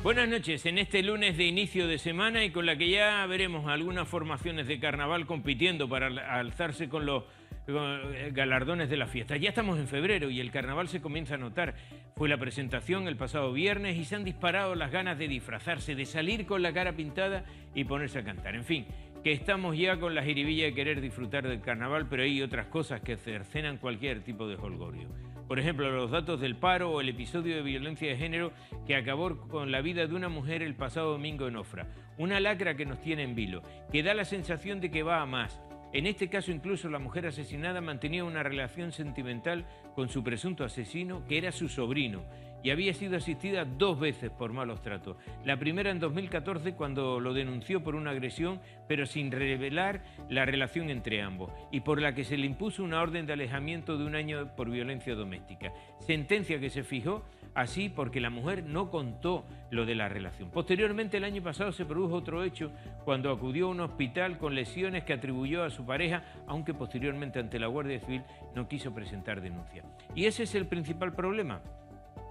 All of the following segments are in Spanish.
Buenas noches, en este lunes de inicio de semana y con la que ya veremos algunas formaciones de carnaval compitiendo para alzarse con los galardones de la fiesta. Ya estamos en febrero y el carnaval se comienza a notar. Fue la presentación el pasado viernes y se han disparado las ganas de disfrazarse, de salir con la cara pintada y ponerse a cantar. En fin, que estamos ya con la jiribilla de querer disfrutar del carnaval, pero hay otras cosas que cercenan cualquier tipo de jolgorio. Por ejemplo, los datos del paro o el episodio de violencia de género que acabó con la vida de una mujer el pasado domingo en Ofra. Una lacra que nos tiene en vilo, que da la sensación de que va a más. En este caso, incluso la mujer asesinada mantenía una relación sentimental con su presunto asesino, que era su sobrino, y había sido asistida 2 veces por malos tratos. La primera en 2014, cuando lo denunció por una agresión, pero sin revelar la relación entre ambos, y por la que se le impuso una orden de alejamiento de 1 año por violencia doméstica. Sentencia que se fijó así porque la mujer no contó lo de la relación. Posteriormente, el año pasado, se produjo otro hecho cuando acudió a un hospital con lesiones que atribuyó a su pareja, aunque posteriormente ante la Guardia Civil no quiso presentar denuncia. Y ese es el principal problema,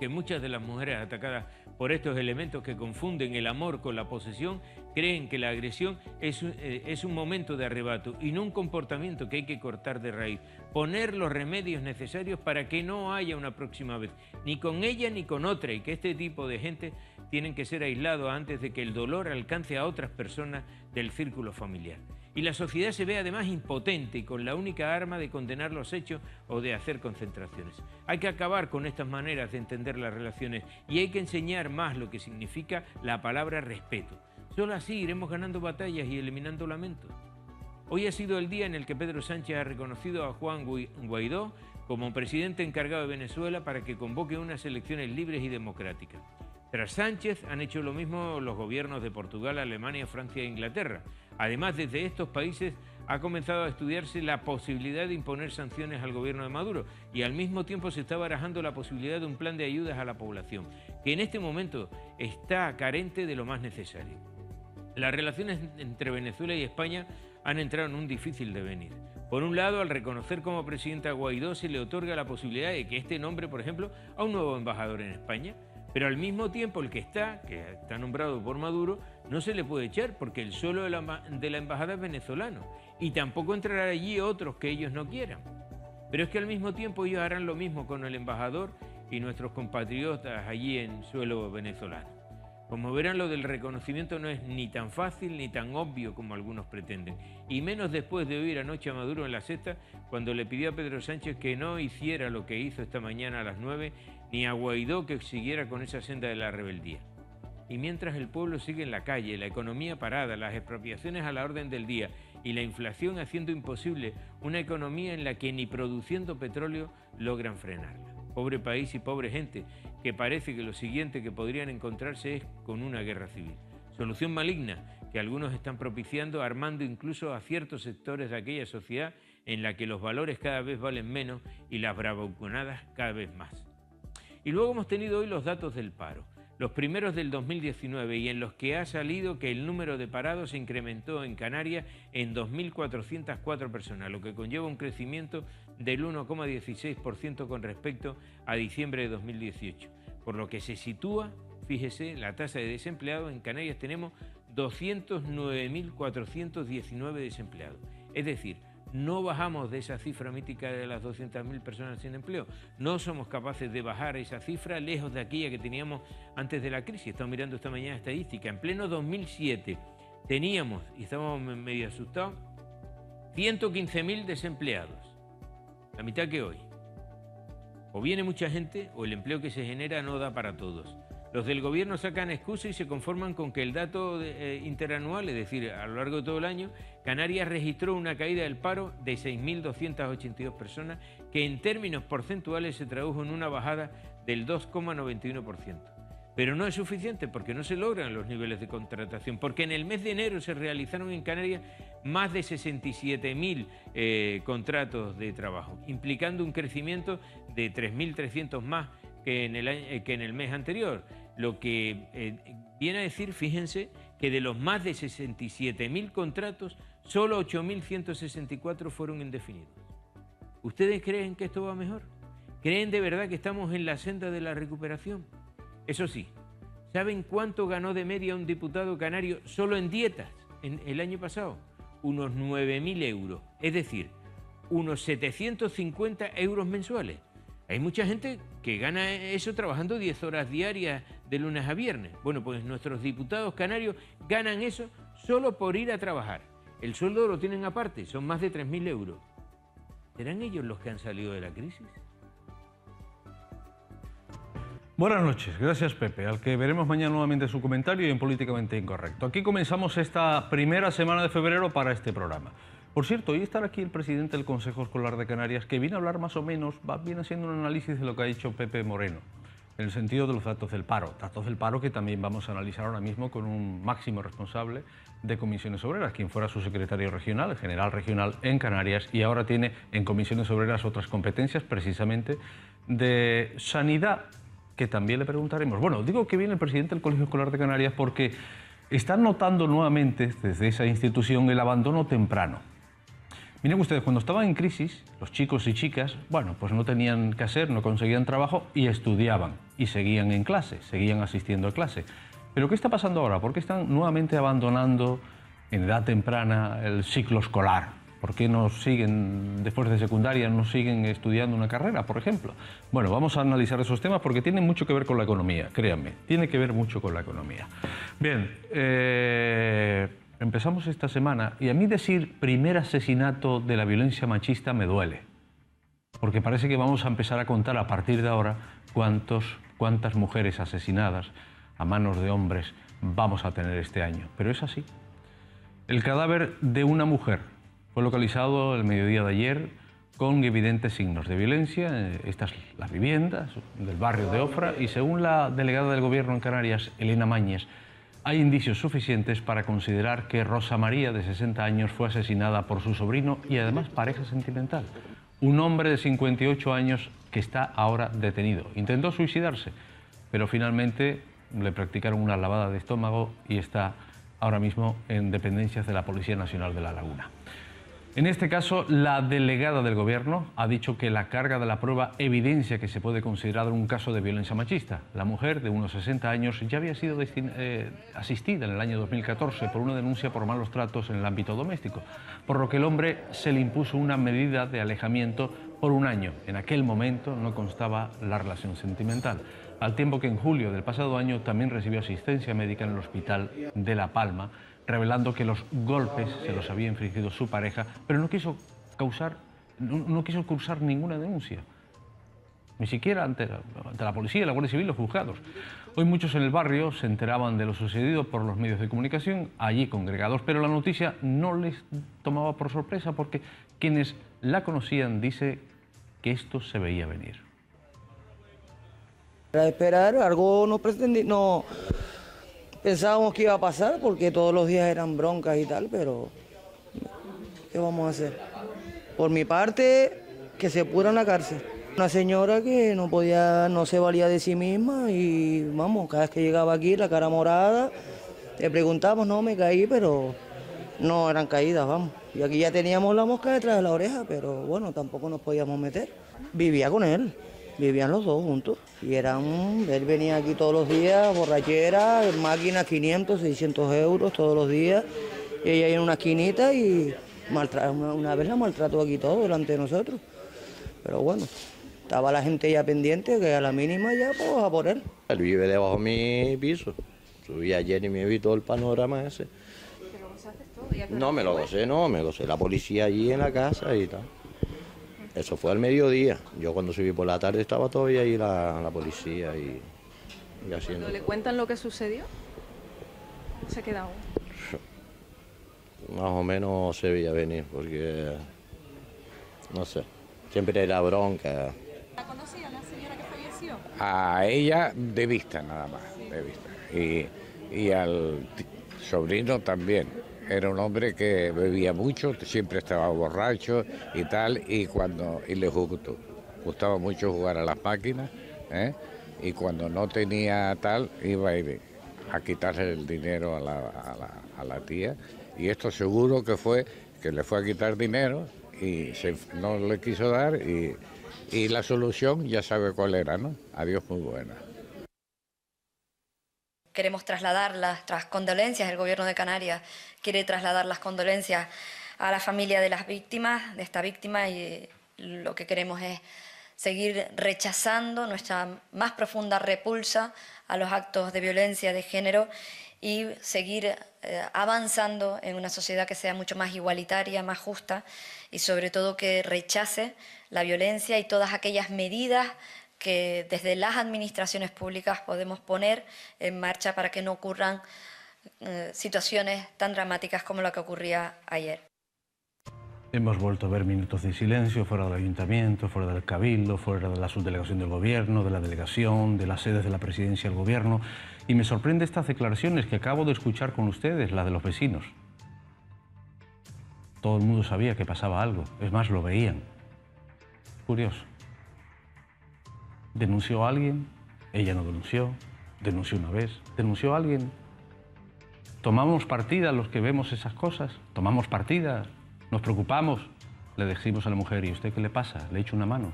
que muchas de las mujeres atacadas por estos elementos que confunden el amor con la posesión creen que la agresión es un momento de arrebato y no un comportamiento que hay que cortar de raíz. Poner los remedios necesarios para que no haya una próxima vez, ni con ella ni con otra, y que este tipo de gente tienen que ser aislados antes de que el dolor alcance a otras personas del círculo familiar. Y la sociedad se ve además impotente y con la única arma de condenar los hechos o de hacer concentraciones. Hay que acabar con estas maneras de entender las relaciones y hay que enseñar más lo que significa la palabra respeto. Solo así iremos ganando batallas y eliminando lamentos. Hoy ha sido el día en el que Pedro Sánchez ha reconocido a Juan Guaidó como presidente encargado de Venezuela para que convoque unas elecciones libres y democráticas. Tras Sánchez han hecho lo mismo los gobiernos de Portugal, Alemania, Francia e Inglaterra. Además, desde estos países ha comenzado a estudiarse la posibilidad de imponer sanciones al gobierno de Maduro y al mismo tiempo se está barajando la posibilidad de un plan de ayudas a la población, que en este momento está carente de lo más necesario. Las relaciones entre Venezuela y España han entrado en un difícil devenir. Por un lado, al reconocer como presidente a Guaidó, se le otorga la posibilidad de que este nombre, por ejemplo, a un nuevo embajador en España, pero al mismo tiempo el que está nombrado por Maduro, no se le puede echar porque el suelo de la embajada es venezolano y tampoco entrará allí otros que ellos no quieran. Pero es que al mismo tiempo ellos harán lo mismo con el embajador y nuestros compatriotas allí en suelo venezolano. Como verán, lo del reconocimiento no es ni tan fácil ni tan obvio como algunos pretenden, y menos después de oír anoche a Maduro en La Sexta cuando le pidió a Pedro Sánchez que no hiciera lo que hizo esta mañana a las 9, ni a Guaidó que siguiera con esa senda de la rebeldía. Y mientras el pueblo sigue en la calle, la economía parada, las expropiaciones a la orden del día y la inflación haciendo imposible una economía en la que ni produciendo petróleo logran frenarla. Pobre país y pobre gente, que parece que lo siguiente que podrían encontrarse es con una guerra civil. Solución maligna que algunos están propiciando, armando incluso a ciertos sectores de aquella sociedad en la que los valores cada vez valen menos y las bravuconadas cada vez más. Y luego hemos tenido hoy los datos del paro, los primeros del 2019, y en los que ha salido que el número de parados se incrementó en Canarias en 2.404 personas, lo que conlleva un crecimiento del 1,16% con respecto a diciembre de 2018, por lo que se sitúa, fíjese, la tasa de desempleados en Canarias tenemos 209.419 desempleados, es decir, no bajamos de esa cifra mítica de las 200.000 personas sin empleo. No somos capaces de bajar esa cifra lejos de aquella que teníamos antes de la crisis. Estamos mirando esta mañana estadística. En pleno 2007 teníamos, y estábamos medio asustados, 115.000 desempleados. La mitad que hoy. O viene mucha gente o el empleo que se genera no da para todos. Los del gobierno sacan excusas y se conforman con que el dato interanual, es decir, a lo largo de todo el año, Canarias registró una caída del paro de 6.282 personas, que en términos porcentuales se tradujo en una bajada del 2,91%. Pero no es suficiente porque no se logran los niveles de contratación, porque en el mes de enero se realizaron en Canarias más de 67.000 contratos de trabajo, implicando un crecimiento de 3.300 más que en el mes anterior, lo que viene a decir, fíjense, que de los más de 67.000 contratos, solo 8.164 fueron indefinidos. ¿Ustedes creen que esto va mejor? ¿Creen de verdad que estamos en la senda de la recuperación? Eso sí, ¿Saben cuánto ganó de media un diputado canario solo en dietas el año pasado? Unos 9.000 euros, es decir, unos 750 euros mensuales. Hay mucha gente que gana eso trabajando 10 horas diarias de lunes a viernes. Bueno, pues nuestros diputados canarios ganan eso solo por ir a trabajar. El sueldo lo tienen aparte, son más de 3.000 euros. ¿Serán ellos los que han salido de la crisis? Buenas noches, gracias Pepe, al que veremos mañana nuevamente su comentario y en Políticamente Incorrecto. Aquí comenzamos esta primera semana de febrero para este programa. Por cierto, hoy estará aquí el presidente del Consejo Escolar de Canarias, que viene a hablar más o menos, viene haciendo un análisis de lo que ha dicho Pepe Moreno, en el sentido de los datos del paro que también vamos a analizar ahora mismo con un máximo responsable de Comisiones Obreras, quien fuera su secretario regional, el general regional en Canarias, y ahora tiene en Comisiones Obreras otras competencias, precisamente de sanidad, que también le preguntaremos. Bueno, digo que viene el presidente del Colegio Escolar de Canarias porque están notando nuevamente desde esa institución el abandono temprano. Miren ustedes, cuando estaban en crisis, los chicos y chicas, bueno, pues no tenían que hacer, no conseguían trabajo y estudiaban y seguían en clase, seguían asistiendo a clase. Pero ¿qué está pasando ahora? ¿Por qué están nuevamente abandonando en edad temprana el ciclo escolar? ¿Por qué no siguen, después de secundaria, no siguen estudiando una carrera, por ejemplo? Bueno, vamos a analizar esos temas porque tienen mucho que ver con la economía, créanme, tiene que ver mucho con la economía. Bien, empezamos esta semana y a mí decir primer asesinato de la violencia machista me duele, porque parece que vamos a empezar a contar a partir de ahora cuántas mujeres asesinadas a manos de hombres vamos a tener este año, pero es así. El cadáver de una mujer fue localizado el mediodía de ayer con evidentes signos de violencia. Estas las viviendas del barrio de Ofra y según la delegada del Gobierno en Canarias, Elena Mañez, hay indicios suficientes para considerar que Rosa María, de 60 años, fue asesinada por su sobrino y además pareja sentimental. Un hombre de 58 años que está ahora detenido. Intentó suicidarse, pero finalmente le practicaron una lavada de estómago y está ahora mismo en dependencias de la Policía Nacional de La Laguna. En este caso, la delegada del Gobierno ha dicho que la carga de la prueba evidencia que se puede considerar un caso de violencia machista. La mujer, de unos 60 años, ya había sido asistida en el año 2014 por una denuncia por malos tratos en el ámbito doméstico, por lo que el hombre se le impuso una medida de alejamiento por un año. En aquel momento no constaba la relación sentimental, al tiempo que en julio del pasado año también recibió asistencia médica en el hospital de La Palma, revelando que los golpes se los había infligido su pareja, pero no quiso cursar ninguna denuncia, ni siquiera ante la policía, la Guardia Civil, los juzgados. Hoy muchos en el barrio se enteraban de lo sucedido por los medios de comunicación, allí congregados, pero la noticia no les tomaba por sorpresa porque quienes la conocían dicen que esto se veía venir. Para esperar, algo no pensábamos que iba a pasar porque todos los días eran broncas y tal, pero ¿qué vamos a hacer? Por mi parte, que se pudra en la cárcel. Una señora que no se valía de sí misma y vamos, cada vez que llegaba aquí la cara morada, le preguntamos, no, me caí, pero no eran caídas, vamos. Y aquí ya teníamos la mosca detrás de la oreja, pero bueno, tampoco nos podíamos meter. Vivía con él. Vivían los dos juntos y él venía aquí todos los días, borrachera, máquinas 500, 600 euros todos los días, y ella en una esquinita y una vez la maltrató aquí todo delante de nosotros. Pero bueno, estaba la gente ya pendiente que a la mínima ya pues a por él. Él vive debajo de mi piso, subí ayer y me vi todo el panorama ese. ¿Pero gozaste todo? No me lo gocé, la policía allí en la casa y tal. Eso fue al mediodía. Yo cuando subí por la tarde estaba todavía ahí la policía y haciendo. ¿Cuando le cuentan lo que sucedió? ¿Se ha quedado? Más o menos se veía venir porque, no sé, siempre era bronca. ¿La conocía la señora que falleció? A ella de vista nada más, de vista. Y al sobrino también. Era un hombre que bebía mucho, siempre estaba borracho y tal, y le gustaba mucho jugar a las máquinas, y cuando no tenía tal, iba a quitarle el dinero a la tía, y esto seguro que fue que le fue a quitar dinero y no le quiso dar, y la solución ya sabe cuál era, ¿no? Adiós, muy buena. queremos trasladar las condolencias, el Gobierno de Canarias quiere trasladar las condolencias a la familia de las víctimas, de esta víctima, y lo que queremos es seguir rechazando nuestra más profunda repulsa a los actos de violencia de género y seguir avanzando en una sociedad que sea mucho más igualitaria, más justa y sobre todo que rechace la violencia y todas aquellas medidas que desde las administraciones públicas podemos poner en marcha para que no ocurran situaciones tan dramáticas como la que ocurría ayer. Hemos vuelto a ver minutos de silencio fuera del ayuntamiento, fuera del cabildo, fuera de la subdelegación del gobierno, de la delegación, de las sedes de la presidencia del gobierno. Y me sorprende estas declaraciones que acabo de escuchar con ustedes, la de los vecinos. Todo el mundo sabía que pasaba algo, es más, lo veían. Curioso. ¿Denunció a alguien? Ella no denunció. ¿Denunció una vez? ¿Denunció a alguien? ¿Tomamos partida los que vemos esas cosas? ¿Tomamos partida? ¿Nos preocupamos? Le decimos a la mujer, ¿y usted qué le pasa? Le echo una mano.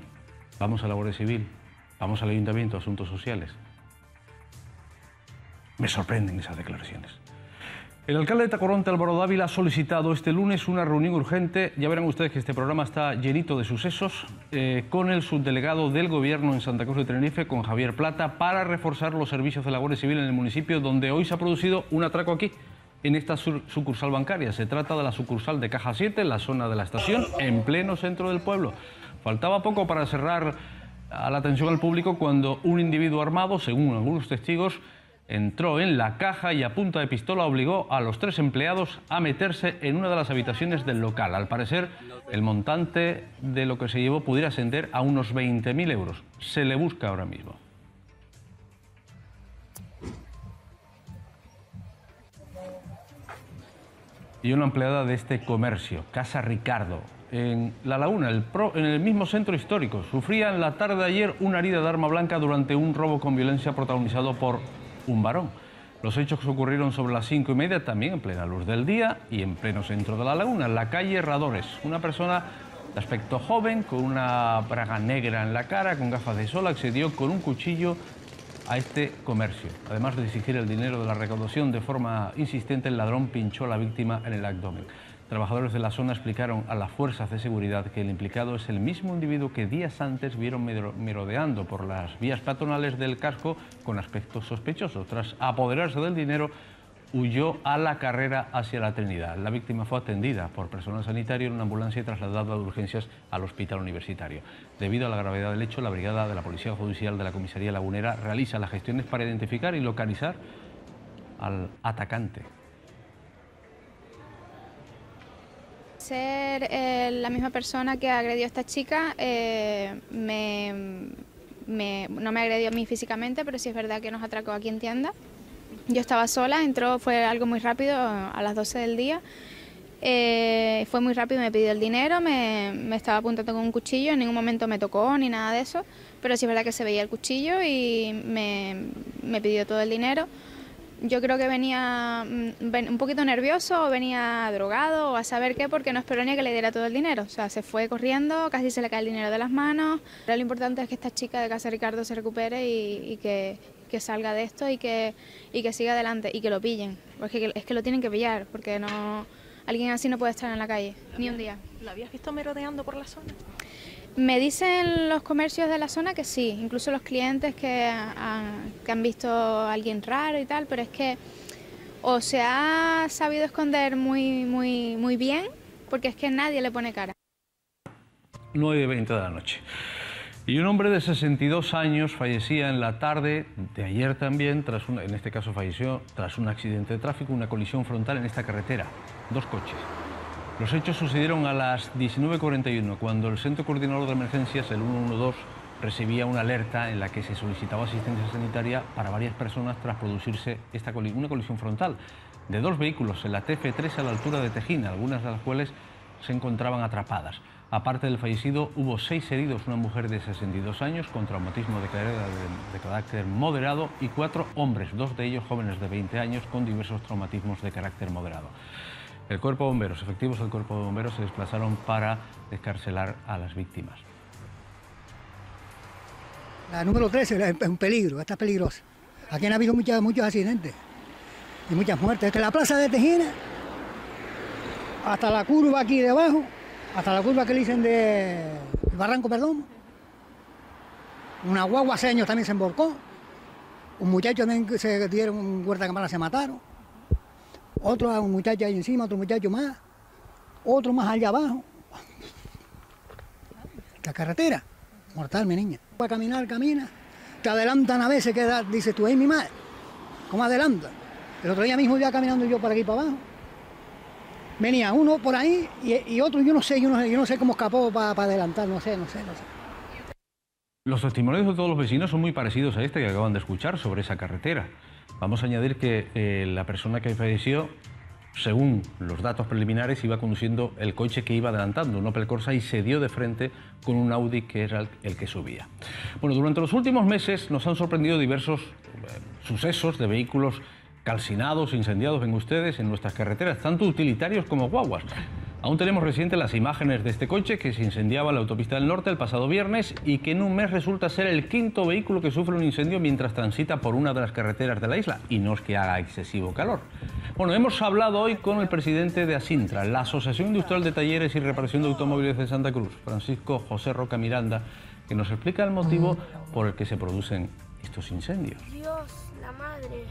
Vamos a la Guardia Civil. Vamos al Ayuntamiento, Asuntos Sociales. Me sorprenden esas declaraciones. El alcalde de Tacoronte, Álvaro Dávila, ha solicitado este lunes una reunión urgente. Ya verán ustedes que este programa está llenito de sucesos, con el subdelegado del Gobierno en Santa Cruz de Tenerife, con Javier Plata, para reforzar los servicios de la Guardia Civil en el municipio, donde hoy se ha producido un atraco aquí, en esta sucursal bancaria. Se trata de la sucursal de Caja 7, en la zona de la estación, en pleno centro del pueblo. Faltaba poco para cerrar a la atención al público cuando un individuo armado, según algunos testigos, entró en la caja y a punta de pistola obligó a los 3 empleados a meterse en una de las habitaciones del local. Al parecer, el montante de lo que se llevó pudiera ascender a unos 20.000 euros. Se le busca ahora mismo. Y una empleada de este comercio, Casa Ricardo, en La Laguna, en el mismo centro histórico, sufría en la tarde de ayer una herida de arma blanca durante un robo con violencia protagonizado por un varón. Los hechos ocurrieron sobre las 5:30, también en plena luz del día y en pleno centro de La Laguna, en la calle Herradores. Una persona de aspecto joven, con una braga negra en la cara, con gafas de sol, accedió con un cuchillo a este comercio. Además de exigir el dinero de la recaudación de forma insistente, el ladrón pinchó a la víctima en el abdomen. Trabajadores de la zona explicaron a las fuerzas de seguridad que el implicado es el mismo individuo que días antes vieron merodeando por las vías peatonales del casco con aspecto sospechoso. Tras apoderarse del dinero, huyó a la carrera hacia la Trinidad. La víctima fue atendida por personal sanitario en una ambulancia y trasladada de urgencias al hospital universitario. Debido a la gravedad del hecho, la brigada de la Policía Judicial de la Comisaría Lagunera realiza las gestiones para identificar y localizar al atacante. Ser la misma persona que agredió a esta chica no me agredió a mí físicamente, pero sí es verdad que nos atracó aquí en tienda. Yo estaba sola, entró, fue algo muy rápido, a las 12 del día. Fue muy rápido, me pidió el dinero, me estaba apuntando con un cuchillo, en ningún momento me tocó ni nada de eso, pero sí es verdad que se veía el cuchillo y me pidió todo el dinero. Yo creo que venía un poquito nervioso o venía drogado o a saber qué, porque no esperó ni a que le diera todo el dinero. O sea, se fue corriendo, casi se le cae el dinero de las manos. Pero lo importante es que esta chica de Casa Ricardo se recupere y que salga de esto y que siga adelante y que lo pillen. Porque es que lo tienen que pillar, porque no, alguien así no puede estar en la calle, ni un día. ¿Lo habías visto merodeando por la zona? Me dicen los comercios de la zona que sí, incluso los clientes que han visto a alguien raro y tal, pero es que o se ha sabido esconder muy bien, porque es que nadie le pone cara. 9:20 de la noche. Y un hombre de 62 años fallecía en la tarde de ayer también, en este caso falleció tras un accidente de tráfico, una colisión frontal en esta carretera, 2 coches. Los hechos sucedieron a las 19:41, cuando el Centro Coordinador de Emergencias, el 112, recibía una alerta en la que se solicitaba asistencia sanitaria para varias personas tras producirse una colisión frontal de 2 vehículos en la TF3 a la altura de Tejina, algunas de las cuales se encontraban atrapadas. Aparte del fallecido, hubo 6 heridos, una mujer de 62 años con traumatismo de carácter moderado y 4 hombres, 2 de ellos jóvenes de 20 años con diversos traumatismos de carácter moderado. El cuerpo de bomberos, efectivos del cuerpo de bomberos se desplazaron para descarcelar a las víctimas. La número 13 es un peligro, está peligrosa. Aquí han habido muchos accidentes y muchas muertes. Es que la plaza de Tejina, hasta la curva aquí debajo, hasta la curva que le dicen de Barranco, perdón, una guagua hace años también se embolcó, un muchacho también se dieron un guardacampana, se mataron, un muchacho ahí encima, otro muchacho más, otro más allá abajo. La carretera, mortal, mi niña. Para caminar, camina, te adelantan a veces, que dices tú, mi madre, ¿cómo adelanta? El otro día mismo iba caminando yo por aquí para abajo. Venía uno por ahí y otro, yo no sé cómo escapó para adelantar, no sé. Los testimonios de todos los vecinos son muy parecidos a este que acaban de escuchar sobre esa carretera. Vamos a añadir que la persona que falleció, según los datos preliminares, iba conduciendo el coche que iba adelantando, un Opel Corsa, y se dio de frente con un Audi que era el que subía. Bueno, durante los últimos meses nos han sorprendido diversos sucesos de vehículos calcinados, incendiados, ven ustedes, en nuestras carreteras, tanto utilitarios como guaguas. Aún tenemos recientes las imágenes de este coche que se incendiaba en la autopista del Norte el pasado viernes y que en un mes resulta ser el quinto vehículo que sufre un incendio mientras transita por una de las carreteras de la isla, y no es que haga excesivo calor. Bueno, hemos hablado hoy con el presidente de Asintra, la Asociación Industrial de Talleres y Reparación de Automóviles de Santa Cruz, Francisco José Roca Miranda, que nos explica el motivo por el que se producen estos incendios. Dios, la madre.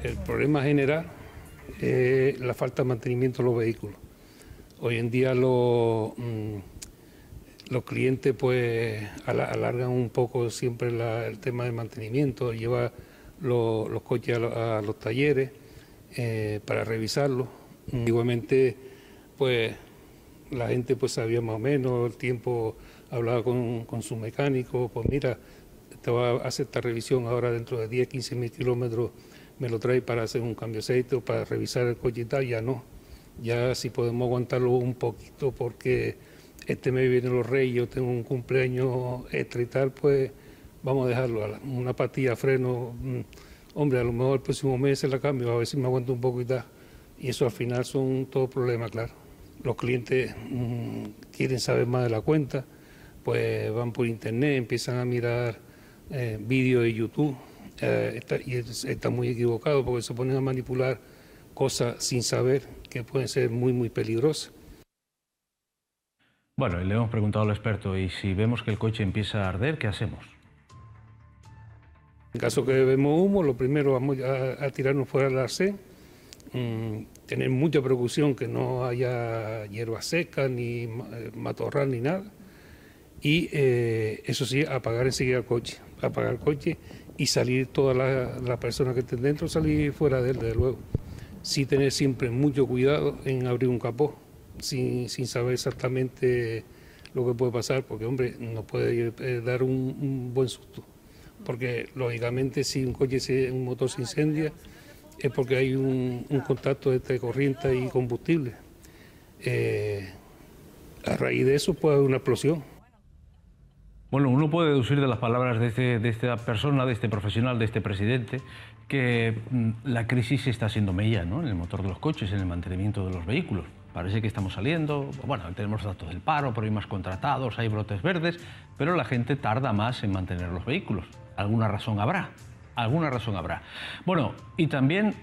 El problema general es la falta de mantenimiento de los vehículos. Hoy en día los clientes pues alargan un poco siempre el tema de mantenimiento, lleva los coches a los talleres para revisarlos. Igualmente pues la gente pues sabía más o menos el tiempo, hablaba con su mecánico, pues mira, te va a hacer esta revisión ahora dentro de 10, 15 mil kilómetros, me lo trae para hacer un cambio de aceite o para revisar el coche y tal. Ya no. Ya si podemos aguantarlo un poquito porque este mes vienen los Reyes, yo tengo un cumpleaños extra y tal, pues vamos a dejarlo. Una pastilla, freno, hombre, a lo mejor el próximo mes se la cambio, a ver si me aguanto un poco y tal. Y eso al final son todos problemas, claro. Los clientes quieren saber más de la cuenta, pues van por internet, empiezan a mirar vídeos de YouTube. Está muy equivocado porque se ponen a manipular cosas sin saber que pueden ser muy, muy peligrosas. Bueno, y le hemos preguntado al experto, y si vemos que el coche empieza a arder, ¿qué hacemos? En caso que vemos humo, lo primero vamos a tirarnos fuera del arcén, tener mucha precaución que no haya hierba seca, ni matorral, ni nada. Y eso sí, apagar enseguida el coche, y salir todas las personas que estén dentro, salir fuera de él, desde luego. Sí tener siempre mucho cuidado en abrir un capó, sin saber exactamente lo que puede pasar, porque, hombre, nos puede dar un buen susto. Porque, lógicamente, si un motor se incendia, es porque hay un contacto entre corriente y combustible. A raíz de eso puede haber una explosión. Bueno, uno puede deducir de las palabras de esta persona, de este profesional, de este presidente, que la crisis está siendo mella, ¿no?, en el motor de los coches, en el mantenimiento de los vehículos. Parece que estamos saliendo, bueno, tenemos datos del paro, pero hay más contratados, hay brotes verdes, pero la gente tarda más en mantener los vehículos. Alguna razón habrá, alguna razón habrá. Bueno, y también,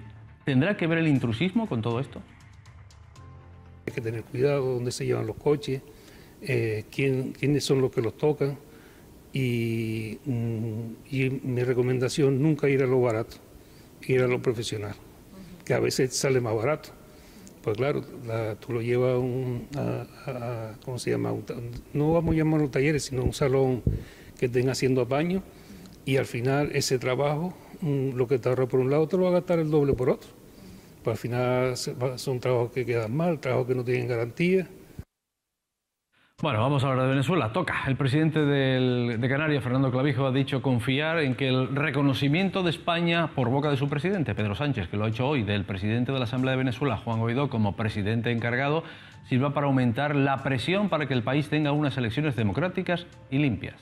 ¿tendrá que ver el intrusismo con todo esto? Hay que tener cuidado dónde se llevan los coches, quiénes son los que los tocan. Y mi recomendación, nunca ir a lo barato, ir a lo profesional, que a veces sale más barato. Pues claro, tú lo llevas ¿cómo se llama? No vamos a llamarlo talleres, sino un salón que estén haciendo apaño, y al final ese trabajo, lo que te ahorra por un lado, te lo va a gastar el doble por otro. Pues al final son trabajos que quedan mal, trabajos que no tienen garantía. Bueno, vamos a hablar de Venezuela. Toca. El presidente de Canarias, Fernando Clavijo, ha dicho confiar en que el reconocimiento de España por boca de su presidente, Pedro Sánchez, que lo ha hecho hoy, del presidente de la Asamblea de Venezuela, Juan Guaidó, como presidente encargado, sirva para aumentar la presión para que el país tenga unas elecciones democráticas y limpias.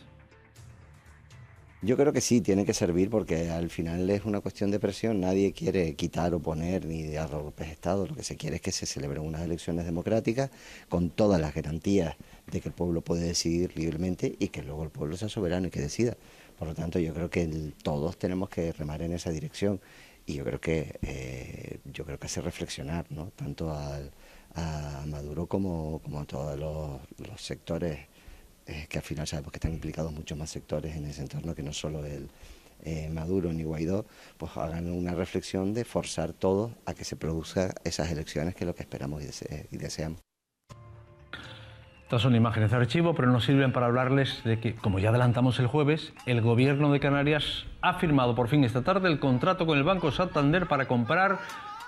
Yo creo que sí, tiene que servir porque al final es una cuestión de presión. Nadie quiere quitar o poner ni dar golpes de Estado. Lo que se quiere es que se celebren unas elecciones democráticas con todas las garantías de que el pueblo puede decidir libremente y que luego el pueblo sea soberano y que decida. Por lo tanto, yo creo que todos tenemos que remar en esa dirección y yo creo que hace reflexionar, ¿no? Tanto a Maduro como a todos los sectores que al final sabemos que están implicados muchos más sectores en ese entorno que no solo Maduro ni Guaidó, pues hagan una reflexión de forzar todos a que se produzcan esas elecciones, que es lo que esperamos y deseamos. Estas son imágenes de archivo, pero nos sirven para hablarles de que, como ya adelantamos el jueves, el Gobierno de Canarias ha firmado por fin esta tarde el contrato con el Banco Santander para comprar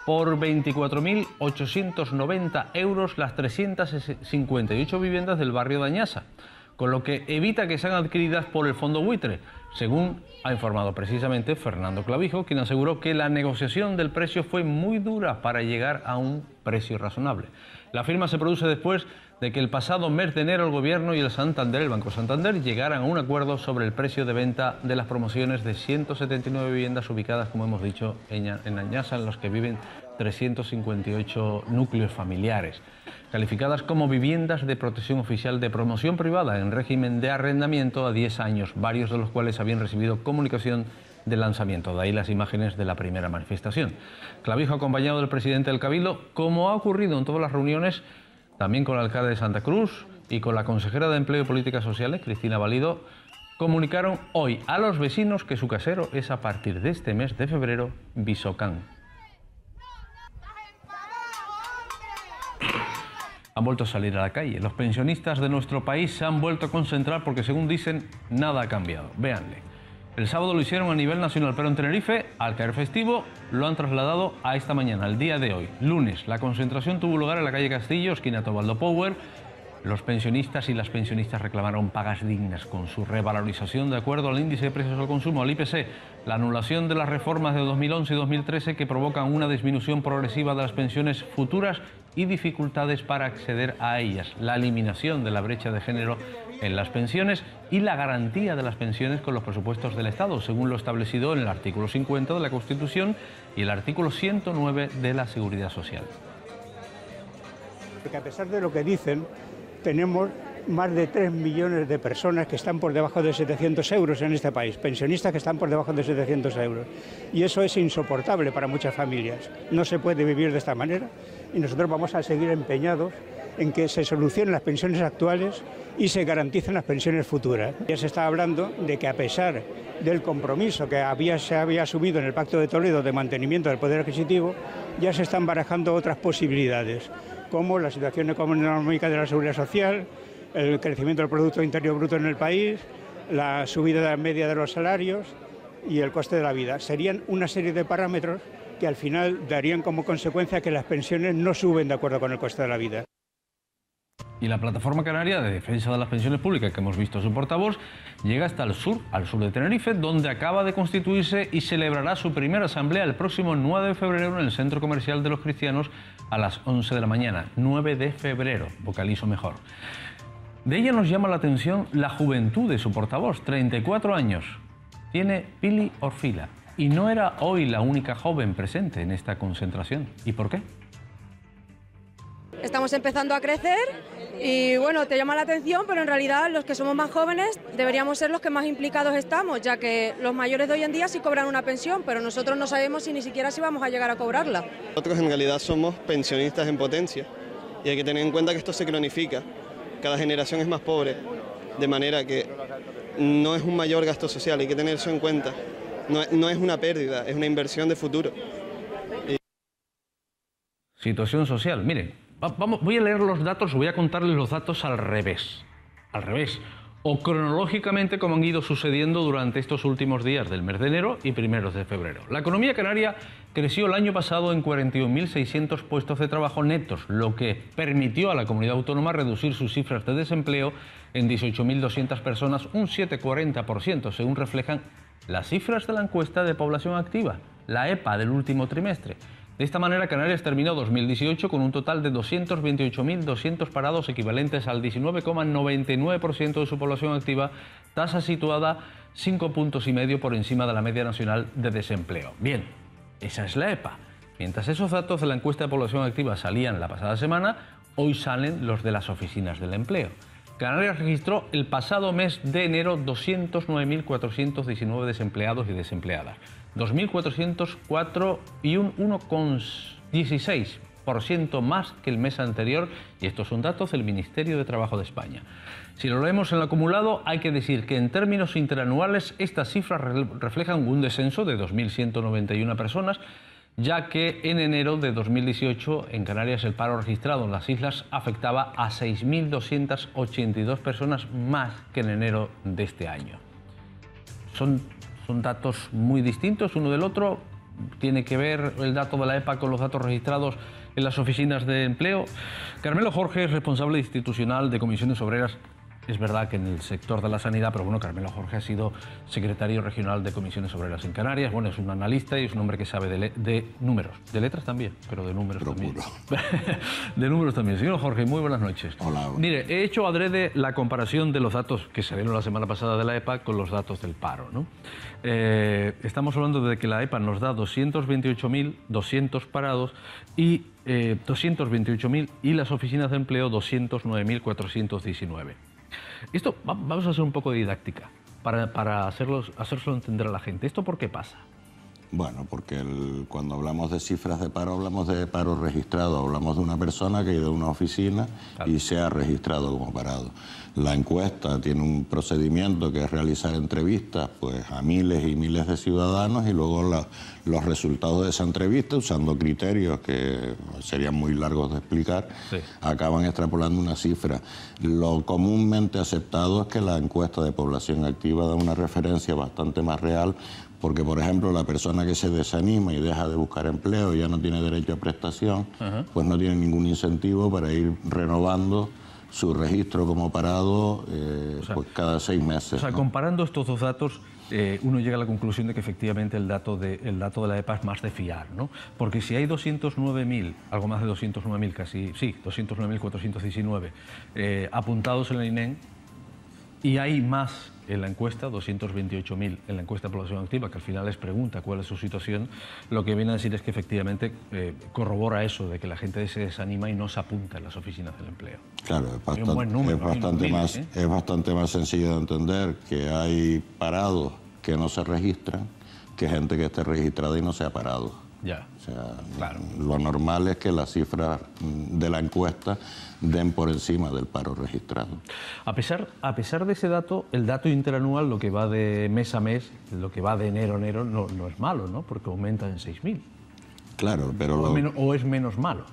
por 24.890 euros las 358 viviendas del barrio de Añasa, con lo que evita que sean adquiridas por el fondo buitre, según ha informado precisamente Fernando Clavijo, quien aseguró que la negociación del precio fue muy dura para llegar a un precio razonable. La firma se produce después de que el pasado mes de enero el Gobierno y el Banco Santander, llegaran a un acuerdo sobre el precio de venta de las promociones de 179 viviendas ubicadas, como hemos dicho, en Añasa, en los que viven 358 núcleos familiares, calificadas como viviendas de protección oficial de promoción privada en régimen de arrendamiento a 10 años, varios de los cuales habían recibido comunicación de lanzamiento. De ahí las imágenes de la primera manifestación. Clavijo, acompañado del presidente del Cabildo, como ha ocurrido en todas las reuniones, también con el alcalde de Santa Cruz y con la consejera de Empleo y Políticas Sociales, Cristina Valido, comunicaron hoy a los vecinos que su casero es a partir de este mes de febrero Visocán. Han vuelto a salir a la calle. Los pensionistas de nuestro país se han vuelto a concentrar porque, según dicen, nada ha cambiado. Véanle. El sábado lo hicieron a nivel nacional, pero en Tenerife, al caer festivo, lo han trasladado a esta mañana, al día de hoy, lunes. La concentración tuvo lugar en la calle Castillo, esquina Tobaldo Power. Los pensionistas y las pensionistas reclamaron pagas dignas con su revalorización de acuerdo al índice de precios al consumo, al IPC, la anulación de las reformas de 2011 y 2013 que provocan una disminución progresiva de las pensiones futuras y dificultades para acceder a ellas, la eliminación de la brecha de género en las pensiones y la garantía de las pensiones con los presupuestos del Estado, según lo establecido en el artículo 50 de la Constitución y el artículo 109 de la Seguridad Social. Porque a pesar de lo que dicen, tenemos más de 3 millones de personas que están por debajo de 700 euros en este país, pensionistas que están por debajo de 700 euros. Y eso es insoportable para muchas familias. No se puede vivir de esta manera y nosotros vamos a seguir empeñados en que se solucionen las pensiones actuales y se garanticen las pensiones futuras. Ya se está hablando de que a pesar del compromiso que se había asumido en el Pacto de Toledo de mantenimiento del poder adquisitivo, ya se están barajando otras posibilidades, como la situación económica de la Seguridad Social, el crecimiento del Producto Interior Bruto en el país, la subida media de los salarios y el coste de la vida. Serían una serie de parámetros que al final darían como consecuencia que las pensiones no suben de acuerdo con el coste de la vida. Y la Plataforma Canaria de Defensa de las Pensiones Públicas, que hemos visto su portavoz, llega hasta el sur de Tenerife, donde acaba de constituirse y celebrará su primera asamblea el próximo 9 de febrero en el Centro Comercial de los Cristianos a las 11 de la mañana. 9 de febrero, vocalizo mejor. De ella nos llama la atención la juventud de su portavoz, 34 años. Tiene Pili Orfila y no era hoy la única joven presente en esta concentración. ¿Y por qué? Estamos empezando a crecer y bueno, te llama la atención, pero en realidad los que somos más jóvenes deberíamos ser los que más implicados estamos, ya que los mayores de hoy en día sí cobran una pensión, pero nosotros no sabemos si ni siquiera si vamos a llegar a cobrarla. Nosotros en realidad somos pensionistas en potencia y hay que tener en cuenta que esto se cronifica. Cada generación es más pobre, de manera que no es un mayor gasto social, hay que tener eso en cuenta. No es una pérdida, es una inversión de futuro. Situación social, miren, voy a leer los datos, voy a contarles los datos al revés, o cronológicamente como han ido sucediendo durante estos últimos días del mes de enero y primeros de febrero. La economía canaria creció el año pasado en 41.600 puestos de trabajo netos, lo que permitió a la comunidad autónoma reducir sus cifras de desempleo en 18.200 personas, un 7,40%, según reflejan las cifras de la encuesta de población activa, la EPA del último trimestre. De esta manera, Canarias terminó 2018 con un total de 228.200 parados, equivalentes al 19,99% de su población activa, tasa situada 5,5 puntos por encima de la media nacional de desempleo. Bien, esa es la EPA. Mientras esos datos de la encuesta de población activa salían la pasada semana, hoy salen los de las oficinas del empleo. Canarias registró el pasado mes de enero 209.419 desempleados y desempleadas. 2.404 y un 1,16% más que el mes anterior, y estos son datos del Ministerio de Trabajo de España. Si lo leemos en el acumulado, hay que decir que en términos interanuales estas cifras reflejan un descenso de 2.191 personas, ya que en enero de 2018 en Canarias el paro registrado en las islas afectaba a 6.282 personas más que en enero de este año. Son datos muy distintos uno del otro. Tiene que ver el dato de la EPA con los datos registrados en las oficinas de empleo. Carmelo Jorge es responsable institucional de Comisiones Obreras. Es verdad que en el sector de la sanidad, pero bueno, Carmelo Jorge ha sido secretario regional de Comisiones Obreras en Canarias. Bueno, es un analista y es un hombre que sabe de números, de letras también, pero de números también. De números también. Señor Jorge, muy buenas noches. Hola. Mire, he hecho adrede la comparación de los datos que salieron la semana pasada de la EPA con los datos del paro, ¿no? Estamos hablando de que la EPA nos da 228.200 parados y 228.000 y las oficinas de empleo 209.419. Esto, vamos a hacer un poco de didáctica para hacérselo entender a la gente. ¿Esto por qué pasa? Bueno, porque cuando hablamos de cifras de paro, hablamos de paro registrado, hablamos de una persona que ha ido a una oficina y se ha registrado como parado. La encuesta tiene un procedimiento que es realizar entrevistas pues, a miles y miles de ciudadanos y luego los resultados de esa entrevista, usando criterios que serían muy largos de explicar, acaban extrapolando una cifra. Lo comúnmente aceptado es que la encuesta de población activa da una referencia bastante más real, porque, por ejemplo, la persona que se desanima y deja de buscar empleo y ya no tiene derecho a prestación, pues no tiene ningún incentivo para ir renovando su registro como parado pues cada 6 meses. O sea, comparando estos dos datos, uno llega a la conclusión de que efectivamente el dato de la EPA es más de fiar, ¿no? Porque si hay 209.000, algo más de 209.000 casi, sí, 209.419 apuntados en el INEM, y hay más en la encuesta, 228.000 en la encuesta de población activa, que al final les pregunta cuál es su situación, lo que viene a decir es que efectivamente corrobora eso de que la gente se desanima y no se apunta en las oficinas del empleo. Claro, es bastante más sencillo de entender que hay parados que no se registran que gente que esté registrada y no se ha parado. Ya. O sea, lo normal es que las cifras de la encuesta den por encima del paro registrado. A pesar de ese dato, el dato interanual, lo que va de mes a mes, lo que va de enero a enero, no es malo, ¿no? Porque aumenta en 6.000. Claro, pero... ¿O es menos malo?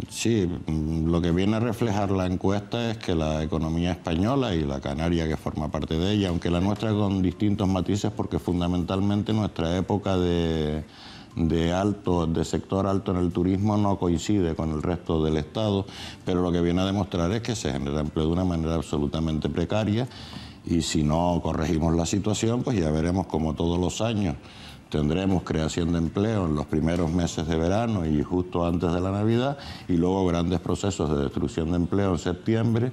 Sí, lo que viene a reflejar la encuesta es que la economía española y la canaria que forma parte de ella, aunque la nuestra con distintos matices, porque fundamentalmente nuestra época de sector alto en el turismo no coincide con el resto del Estado, pero lo que viene a demostrar es que se genera empleo de una manera absolutamente precaria y si no corregimos la situación, pues ya veremos como todos los años tendremos creación de empleo en los primeros meses de verano y justo antes de la Navidad y luego grandes procesos de destrucción de empleo en septiembre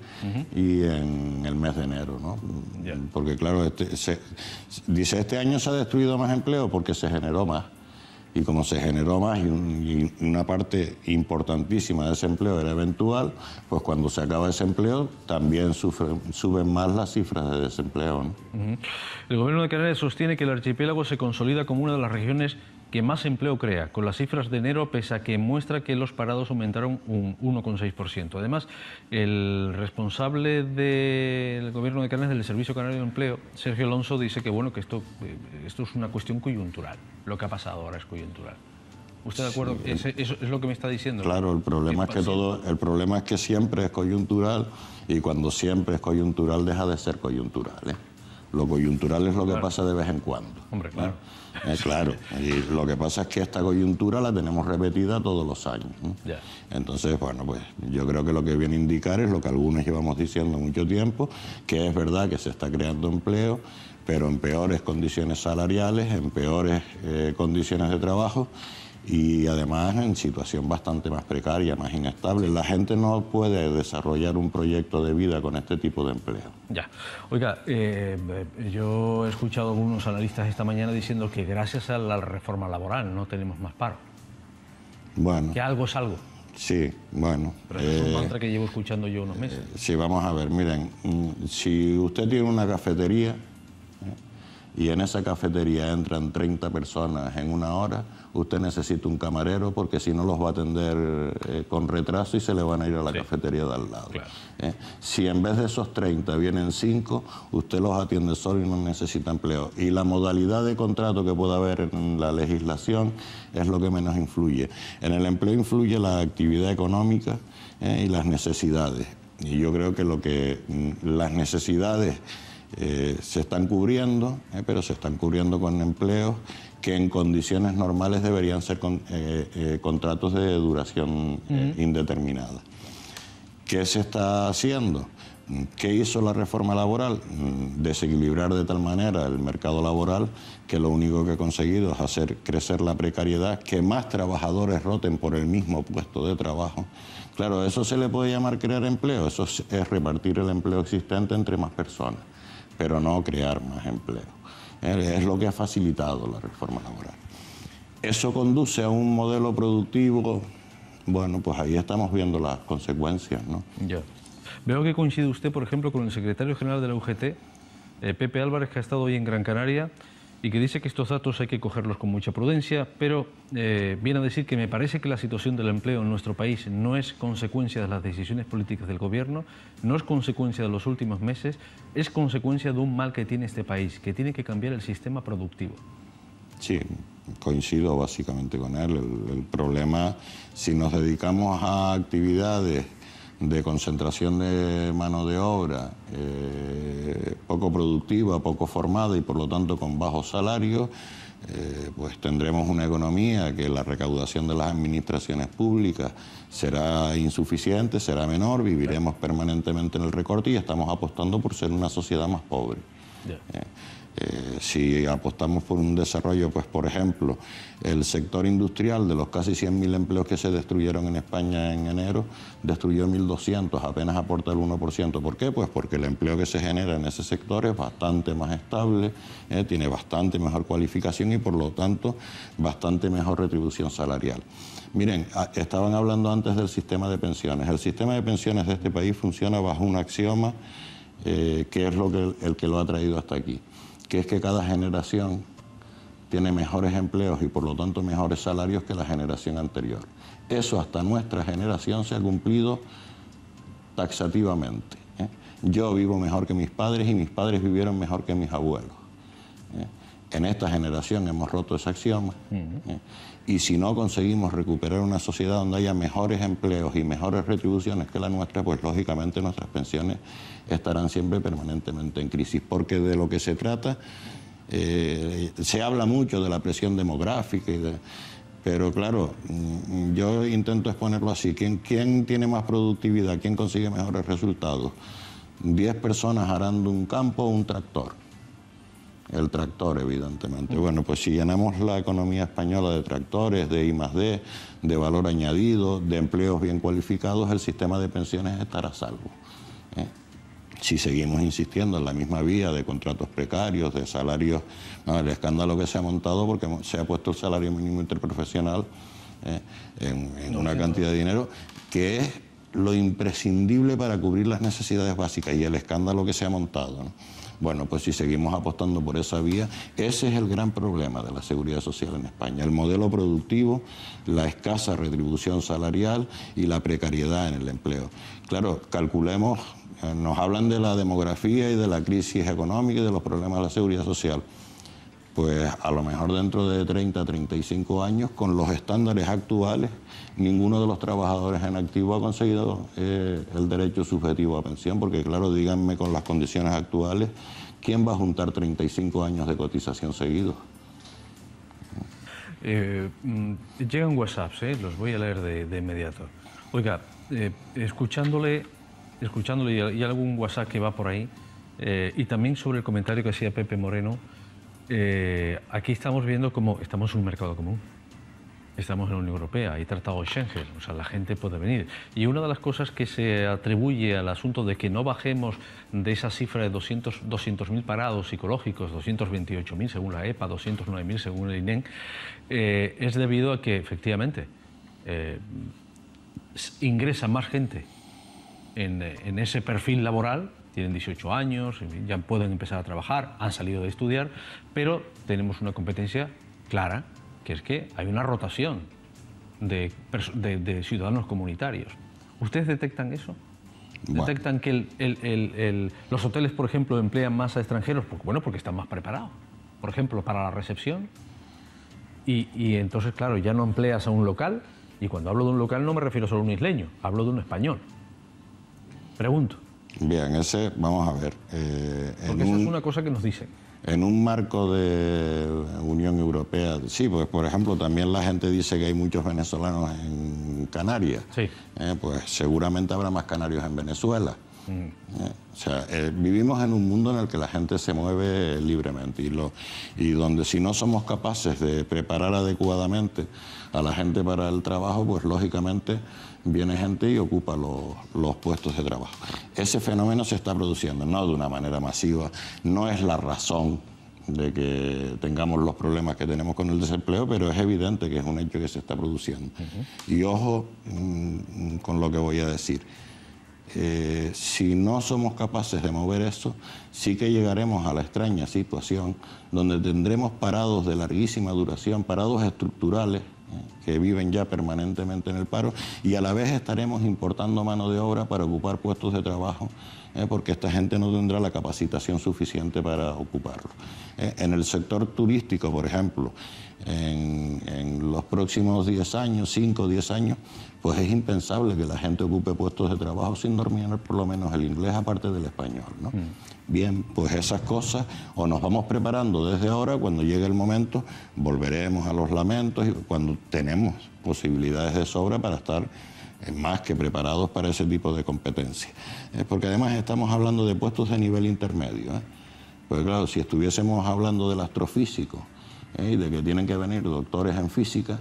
y en el mes de enero, ¿no? Porque claro, este año se ha destruido más empleo porque se generó más. Y como se generó más y una parte importantísima de ese empleo era eventual, pues cuando se acaba ese empleo también suben más las cifras de desempleo, ¿no? El Gobierno de Canarias sostiene que el archipiélago se consolida como una de las regiones que más empleo crea, con las cifras de enero, pese a que muestra que los parados aumentaron un 1,6%. Además, el responsable del Gobierno de Canarias del Servicio Canario de Empleo, Sergio Alonso, dice que bueno, que esto es una cuestión coyuntural. Lo que ha pasado ahora es coyuntural. ¿Usted de acuerdo? Sí. Eso es lo que me está diciendo. Claro, el problema es que siempre es coyuntural y cuando siempre es coyuntural deja de ser coyuntural, ¿eh? Lo coyuntural es lo que pasa de vez en cuando. Hombre, claro. Claro, y lo que pasa es que esta coyuntura la tenemos repetida todos los años, ¿no? Entonces, bueno, pues yo creo que lo que viene a indicar es lo que algunos llevamos diciendo mucho tiempo, que es verdad que se está creando empleo, pero en peores condiciones salariales, en peores condiciones de trabajo y además en situación bastante más precaria, más inestable. La gente no puede desarrollar un proyecto de vida con este tipo de empleo. Ya. Oiga, yo he escuchado a algunos analistas esta mañana diciendo que gracias a la reforma laboral no tenemos más paro. Bueno. Que algo es algo. Sí, bueno. Pero es un mantra que llevo escuchando yo unos meses. Sí, vamos a ver, miren, si usted tiene una cafetería y en esa cafetería entran 30 personas en una hora, usted necesita un camarero porque si no los va a atender con retraso y se le van a ir a la cafetería de al lado. Claro. Si en vez de esos 30 vienen 5, usted los atiende solo y no necesita empleo. Y la modalidad de contrato que pueda haber en la legislación es lo que menos influye. En el empleo influye la actividad económica y las necesidades. Y yo creo que las necesidades se están cubriendo, pero se están cubriendo con empleos que en condiciones normales deberían ser contratos de duración indeterminada. ¿Qué se está haciendo? ¿Qué hizo la reforma laboral? Desequilibrar de tal manera el mercado laboral que lo único que ha conseguido es hacer crecer la precariedad, que más trabajadores roten por el mismo puesto de trabajo. Claro, ¿eso se le puede llamar crear empleo? Eso es repartir el empleo existente entre más personas, pero no crear más empleo. Es lo que ha facilitado la reforma laboral. ¿Eso conduce a un modelo productivo? Bueno, pues ahí estamos viendo las consecuencias, ¿no? Ya. Veo que coincide usted, por ejemplo, con el secretario general de la UGT, Pepe Álvarez, que ha estado hoy en Gran Canaria y que dice que estos datos hay que cogerlos con mucha prudencia, pero viene a decir que me parece que la situación del empleo en nuestro país no es consecuencia de las decisiones políticas del gobierno, no es consecuencia de los últimos meses, es consecuencia de un mal que tiene este país, que tiene que cambiar el sistema productivo. Sí, coincido básicamente con él. El problema, si nos dedicamos a actividades de concentración de mano de obra poco productiva, poco formada y por lo tanto con bajos salarios, pues tendremos una economía que la recaudación de las administraciones públicas será insuficiente, será menor, viviremos permanentemente en el recorte y estamos apostando por ser una sociedad más pobre. Si apostamos por un desarrollo, pues por ejemplo, el sector industrial, de los casi 100.000 empleos que se destruyeron en España en enero, destruyó 1.200, apenas aporta el 1%. ¿Por qué? Pues porque el empleo que se genera en ese sector es bastante más estable, tiene bastante mejor cualificación y por lo tanto bastante mejor retribución salarial. Miren, estaban hablando antes del sistema de pensiones. El sistema de pensiones de este país funciona bajo un axioma que es el que lo ha traído hasta aquí, que es que cada generación tiene mejores empleos y por lo tanto mejores salarios que la generación anterior. Eso hasta nuestra generación se ha cumplido taxativamente. Yo vivo mejor que mis padres y mis padres vivieron mejor que mis abuelos. En esta generación hemos roto ese axioma y si no conseguimos recuperar una sociedad donde haya mejores empleos y mejores retribuciones que la nuestra, pues lógicamente nuestras pensiones estarán siempre permanentemente en crisis, porque de lo que se trata, se habla mucho de la presión demográfica, pero claro, yo intento exponerlo así, ¿quién tiene más productividad? ¿Quién consigue mejores resultados? 10 personas arando un campo o un tractor. El tractor, evidentemente. Bueno, pues si llenamos la economía española de tractores, de I+D, de valor añadido, de empleos bien cualificados, el sistema de pensiones estará a salvo. Si seguimos insistiendo en la misma vía de contratos precarios, de salarios, no, el escándalo que se ha montado porque se ha puesto el salario mínimo interprofesional en una cantidad de dinero que es lo imprescindible para cubrir las necesidades básicas y el escándalo que se ha montado, ¿no? Bueno, pues si seguimos apostando por esa vía, ese es el gran problema de la seguridad social en España. El modelo productivo, la escasa retribución salarial y la precariedad en el empleo. Claro, calculemos, nos hablan de la demografía y de la crisis económica y de los problemas de la seguridad social. Pues a lo mejor dentro de 30, 35 años, con los estándares actuales, ninguno de los trabajadores en activo ha conseguido el derecho subjetivo a pensión, porque claro, díganme con las condiciones actuales, ¿quién va a juntar 35 años de cotización seguidos? Llegan WhatsApps, los voy a leer de inmediato. Oiga, escuchándole y algún WhatsApp que va por ahí, y también sobre el comentario que hacía Pepe Moreno, aquí estamos viendo cómo estamos en un mercado común. Estamos en la Unión Europea, hay tratado Schengen, o sea, la gente puede venir. Y una de las cosas que se atribuye al asunto de que no bajemos de esa cifra de 200.000 parados psicológicos, 228.000 según la EPA, 209.000 según el INEM, es debido a que, efectivamente, ingresa más gente en ese perfil laboral, tienen 18 años, ya pueden empezar a trabajar, han salido de estudiar, pero tenemos una competencia clara, que es que hay una rotación de ciudadanos comunitarios. ¿Ustedes detectan eso? Bueno. ¿Detectan que los hoteles, por ejemplo, emplean más a extranjeros? Porque están más preparados, por ejemplo, para la recepción. Y entonces, claro, ya no empleas a un local, y cuando hablo de un local no me refiero solo a un isleño, hablo de un español. Pregunto. Bien, vamos a ver. Porque esa es una cosa que nos dicen. En un marco de Unión Europea, sí, pues por ejemplo también la gente dice que hay muchos venezolanos en Canarias. Sí. Pues seguramente habrá más canarios en Venezuela. O sea, vivimos en un mundo en el que la gente se mueve libremente y donde si no somos capaces de preparar adecuadamente a la gente para el trabajo, pues lógicamente viene gente y ocupa los puestos de trabajo. Ese fenómeno se está produciendo, no de una manera masiva, no es la razón de que tengamos los problemas que tenemos con el desempleo, pero es evidente que es un hecho que se está produciendo. Y ojo con lo que voy a decir. Si no somos capaces de mover eso, sí que llegaremos a la extraña situación donde tendremos parados de larguísima duración, parados estructurales, que viven ya permanentemente en el paro, y a la vez estaremos importando mano de obra para ocupar puestos de trabajo, porque esta gente no tendrá la capacitación suficiente para ocuparlo. En el sector turístico, por ejemplo, en los próximos 10 años, 5 o 10 años, pues es impensable que la gente ocupe puestos de trabajo sin dominar por lo menos el inglés aparte del español, ¿no? Bien, pues esas cosas o nos vamos preparando desde ahora, cuando llegue el momento volveremos a los lamentos y cuando tenemos posibilidades de sobra para estar más que preparados para ese tipo de competencia. Porque además estamos hablando de puestos de nivel intermedio. Pues claro, si estuviésemos hablando del astrofísico y de que tienen que venir doctores en física,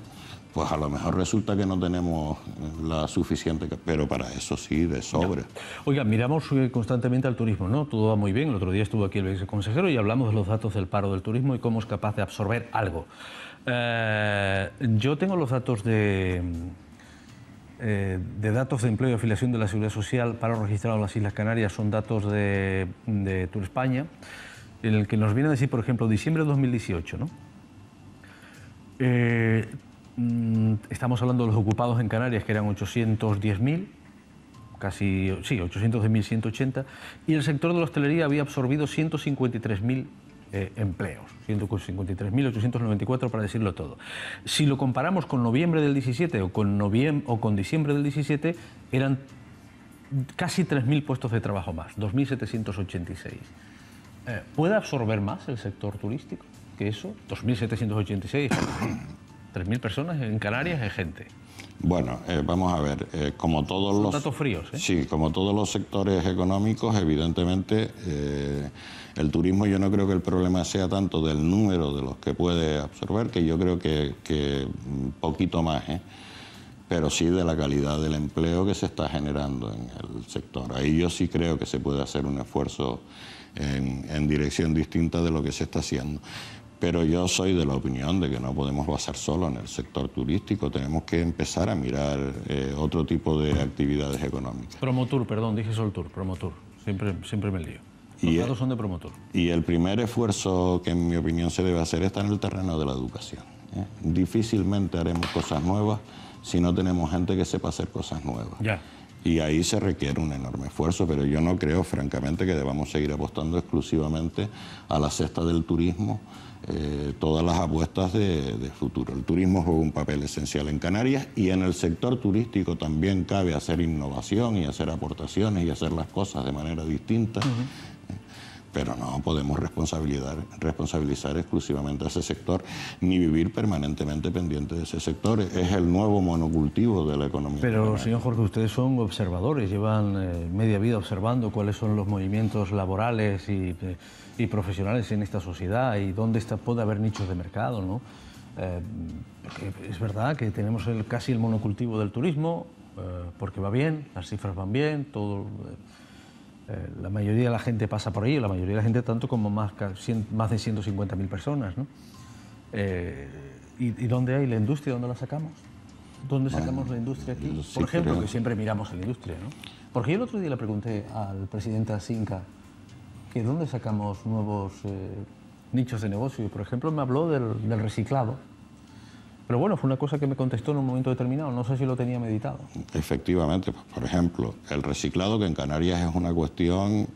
pues a lo mejor resulta que no tenemos la suficiente, pero para eso sí, de sobra. Oiga, miramos constantemente al turismo, ¿no? Todo va muy bien. El otro día estuvo aquí el viceconsejero y hablamos de los datos del paro del turismo y cómo es capaz de absorber algo. Yo tengo los datos de datos de empleo y afiliación de la Seguridad Social, paro registrado en las Islas Canarias, son datos de Turespaña, en el que nos viene a decir, por ejemplo, diciembre de 2018, ¿no? Estamos hablando de los ocupados en Canarias, que eran 810.000, casi, sí, 810.180, y el sector de la hostelería había absorbido 153.000 empleos, 153.894 para decirlo todo. Si lo comparamos con noviembre del 17 o con diciembre del 17, eran casi 3.000 puestos de trabajo más, 2.786. ¿Puede absorber más el sector turístico que eso? 2.786, 3.000 personas en Canarias es gente. Bueno, vamos a ver, como todos Son los... datos fríos, ¿eh? Sí, como todos los sectores económicos, evidentemente, el turismo yo no creo que el problema sea tanto del número de los que puede absorber, que yo creo que poquito más, pero sí de la calidad del empleo que se está generando en el sector. Ahí yo sí creo que se puede hacer un esfuerzo en dirección distinta de lo que se está haciendo. Pero yo soy de la opinión de que no podemos basar solo en el sector turístico, tenemos que empezar a mirar otro tipo de actividades económicas. Promotur, perdón, dije solo Tour, Promotur, siempre me lío. Los datos son de Promotur. Y el primer esfuerzo que en mi opinión se debe hacer está en el terreno de la educación. Difícilmente haremos cosas nuevas si no tenemos gente que sepa hacer cosas nuevas. Ya. Y ahí se requiere un enorme esfuerzo, pero yo no creo, francamente, que debamos seguir apostando exclusivamente a la cesta del turismo, todas las apuestas de futuro. El turismo juega un papel esencial en Canarias y en el sector turístico también cabe hacer innovación y hacer aportaciones y hacer las cosas de manera distinta. Pero no podemos responsabilizar exclusivamente a ese sector ni vivir permanentemente pendiente de ese sector. Es el nuevo monocultivo de la economía. Pero, señor Jorge, ustedes son observadores, llevan media vida observando cuáles son los movimientos laborales y profesionales en esta sociedad y dónde puede haber nichos de mercado, ¿no? Porque es verdad que tenemos casi el monocultivo del turismo, porque va bien, las cifras van bien, todo... la mayoría de la gente pasa por ahí, la mayoría de la gente tanto como más de 150.000 personas, ¿no? ¿Y dónde hay la industria? ¿Dónde la sacamos? ¿Dónde sacamos la industria aquí? Sí, por ejemplo, creo. que siempre miramos la industria, ¿no? Porque yo el otro día le pregunté al presidente Asinca que dónde sacamos nuevos nichos de negocio. Y, por ejemplo, me habló del reciclado. Pero bueno, fue una cosa que me contestó en un momento determinado. No sé si lo tenía meditado. Efectivamente, por ejemplo, el reciclado, que en Canarias es una cuestión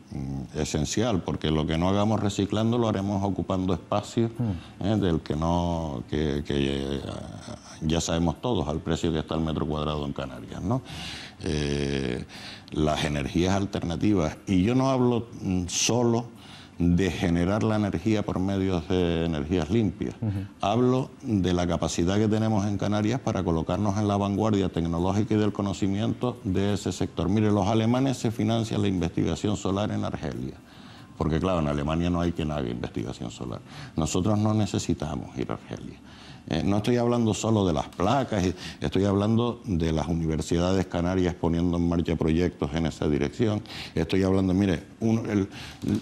esencial, porque lo que no hagamos reciclando lo haremos ocupando espacios del que ya sabemos todos al precio que está el metro cuadrado en Canarias, ¿no? Las energías alternativas, y yo no hablo solo de generar la energía por medios de energías limpias. Hablo de la capacidad que tenemos en Canarias para colocarnos en la vanguardia tecnológica y del conocimiento de ese sector. Mire, los alemanes se financian la investigación solar en Argelia, porque claro, en Alemania no hay quien haga investigación solar. Nosotros no necesitamos ir a Argelia. No estoy hablando solo de las placas, estoy hablando de las universidades canarias poniendo en marcha proyectos en esa dirección. Estoy hablando, mire,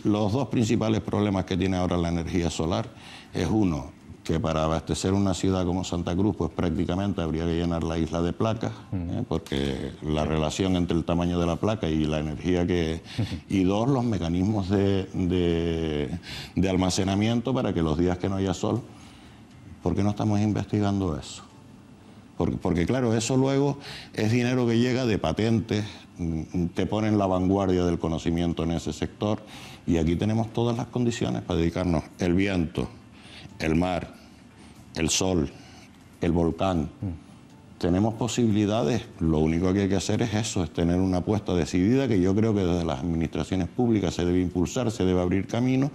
los dos principales problemas que tiene ahora la energía solar es uno, que para abastecer una ciudad como Santa Cruz, pues prácticamente habría que llenar la isla de placas, porque la relación entre el tamaño de la placa y la energía que... Y dos, los mecanismos de almacenamiento para que los días que no haya sol... ¿Por qué no estamos investigando eso? Porque claro, eso luego es dinero que llega de patentes, te pone en la vanguardia del conocimiento en ese sector, y aquí tenemos todas las condiciones para dedicarnos: el viento, el mar, el sol, el volcán. Tenemos posibilidades, lo único que hay que hacer es eso, es tener una apuesta decidida, que yo creo que desde las administraciones públicas se debe impulsar, se debe abrir camino,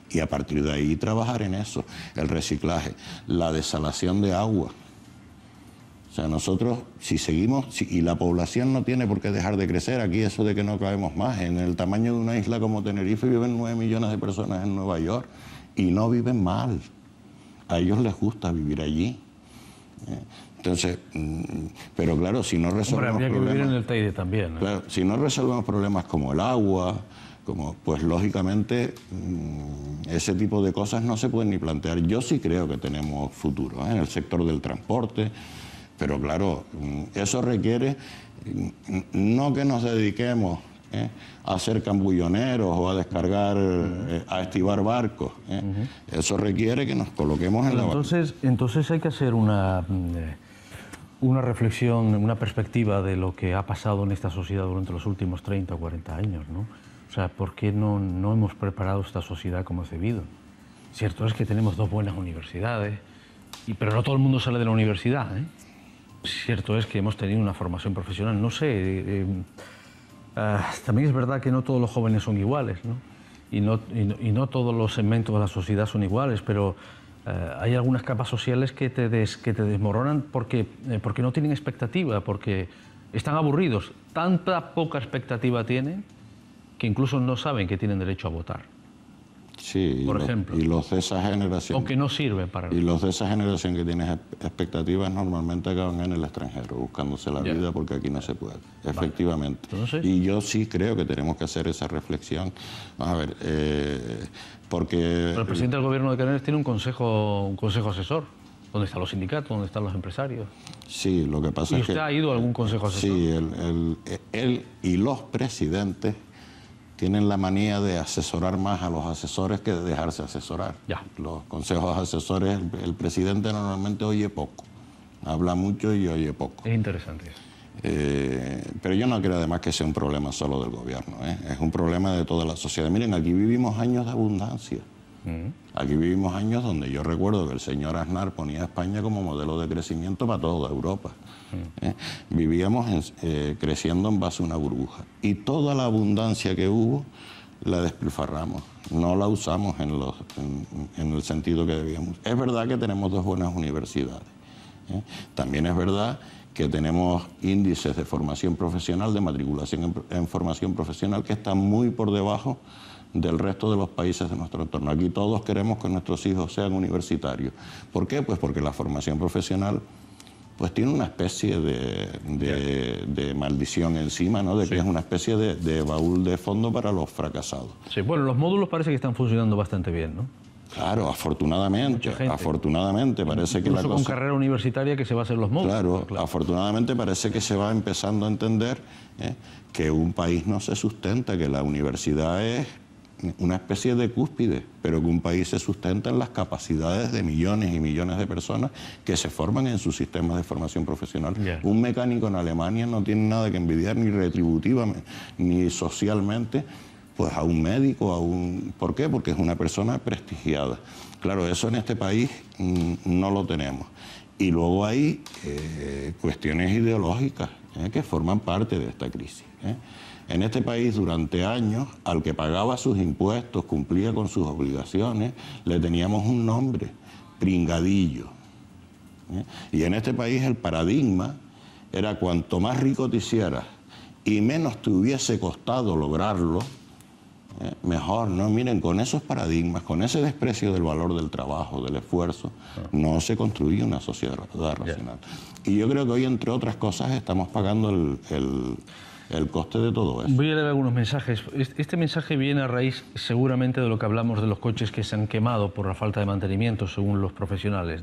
y a partir de ahí trabajar en eso, el reciclaje, la desalación de agua. O sea, nosotros, si seguimos, y la población no tiene por qué dejar de crecer, aquí eso de que no cabemos más, en el tamaño de una isla como Tenerife viven 9 millones de personas en Nueva York, y no viven mal, a ellos les gusta vivir allí. Entonces, pero claro, si no resolvemos habría problemas... que vivir en el Teide también, ¿no? Claro, si no resolvemos problemas como el agua... pues lógicamente ese tipo de cosas no se pueden ni plantear. Yo sí creo que tenemos futuro en el sector del transporte, pero claro, eso requiere no que nos dediquemos a ser cambulloneros o a descargar, a estivar barcos. Eso requiere que nos coloquemos en la... Entonces hay que hacer una reflexión, una perspectiva de lo que ha pasado en esta sociedad durante los últimos 30 o 40 años, ¿no? O sea, ¿por qué no hemos preparado esta sociedad como es debido? Cierto es que tenemos 2 buenas universidades, pero no todo el mundo sale de la universidad, ¿eh? Cierto es que hemos tenido una formación profesional, no sé, también es verdad que no todos los jóvenes son iguales, ¿no? Y no todos los segmentos de la sociedad son iguales, pero hay algunas capas sociales que te desmoronan porque no tienen expectativa, porque están aburridos. Tanta poca expectativa tienen que incluso no saben que tienen derecho a votar. Sí, por ejemplo. Y los de esa generación... O que no sirven para... Y los de esa generación que tienen expectativas normalmente acaban en el extranjero, buscándose la vida, porque aquí no se puede. Efectivamente. Entonces... Y yo sí creo que tenemos que hacer esa reflexión. Vamos a ver, porque... Pero el presidente del Gobierno de Canarias tiene un consejo asesor. ¿Dónde están los sindicatos? ¿Dónde están los empresarios? Sí, lo que pasa es que... ¿Y usted ha ido a algún consejo asesor? Sí, él y los presidentes tienen la manía de asesorar más a los asesores que de dejarse asesorar. Los consejos asesores, el presidente normalmente oye poco, habla mucho y oye poco. Es interesante eso. Pero yo no creo además que sea un problema solo del gobierno, es un problema de toda la sociedad. Miren, aquí vivimos años de abundancia. Aquí vivimos años donde yo recuerdo que el señor Aznar ponía a España como modelo de crecimiento para toda Europa. Vivíamos creciendo en base a una burbuja. Y toda la abundancia que hubo la despilfarramos. No la usamos en el sentido que debíamos. Es verdad que tenemos 2 buenas universidades. También es verdad que tenemos índices de formación profesional, de matriculación en formación profesional, que están muy por debajo del resto de los países de nuestro entorno. Aquí todos queremos que nuestros hijos sean universitarios. ¿Por qué? Pues porque la formación profesional pues tiene una especie de maldición encima, ¿no? De que es una especie de baúl de fondo para los fracasados. Sí, bueno, los módulos parece que están funcionando bastante bien, ¿no? Claro, afortunadamente parece que la cosa... con carrera universitaria que se va a hacer los módulos. Claro, afortunadamente parece que se va empezando a entender que un país no se sustenta, que la universidad es una especie de cúspide, pero que un país se sustenta en las capacidades de millones y millones de personas que se forman en sus sistemas de formación profesional. Un mecánico en Alemania no tiene nada que envidiar ni retributivamente ni socialmente pues a un médico, ¿por qué? Porque es una persona prestigiada. Claro, eso en este país no lo tenemos. Y luego hay cuestiones ideológicas que forman parte de esta crisis. En este país, durante años, al que pagaba sus impuestos, cumplía con sus obligaciones, le teníamos un nombre, pringadillo. Y en este país el paradigma era cuanto más rico te hicieras y menos te hubiese costado lograrlo, mejor, ¿no? Miren, con esos paradigmas, con ese desprecio del valor del trabajo, del esfuerzo, no se construye una sociedad racional. Y yo creo que hoy, entre otras cosas, estamos pagando el coste de todo eso. Voy a leer algunos mensajes. Este mensaje viene a raíz, seguramente, de lo que hablamos de los coches que se han quemado por la falta de mantenimiento, según los profesionales.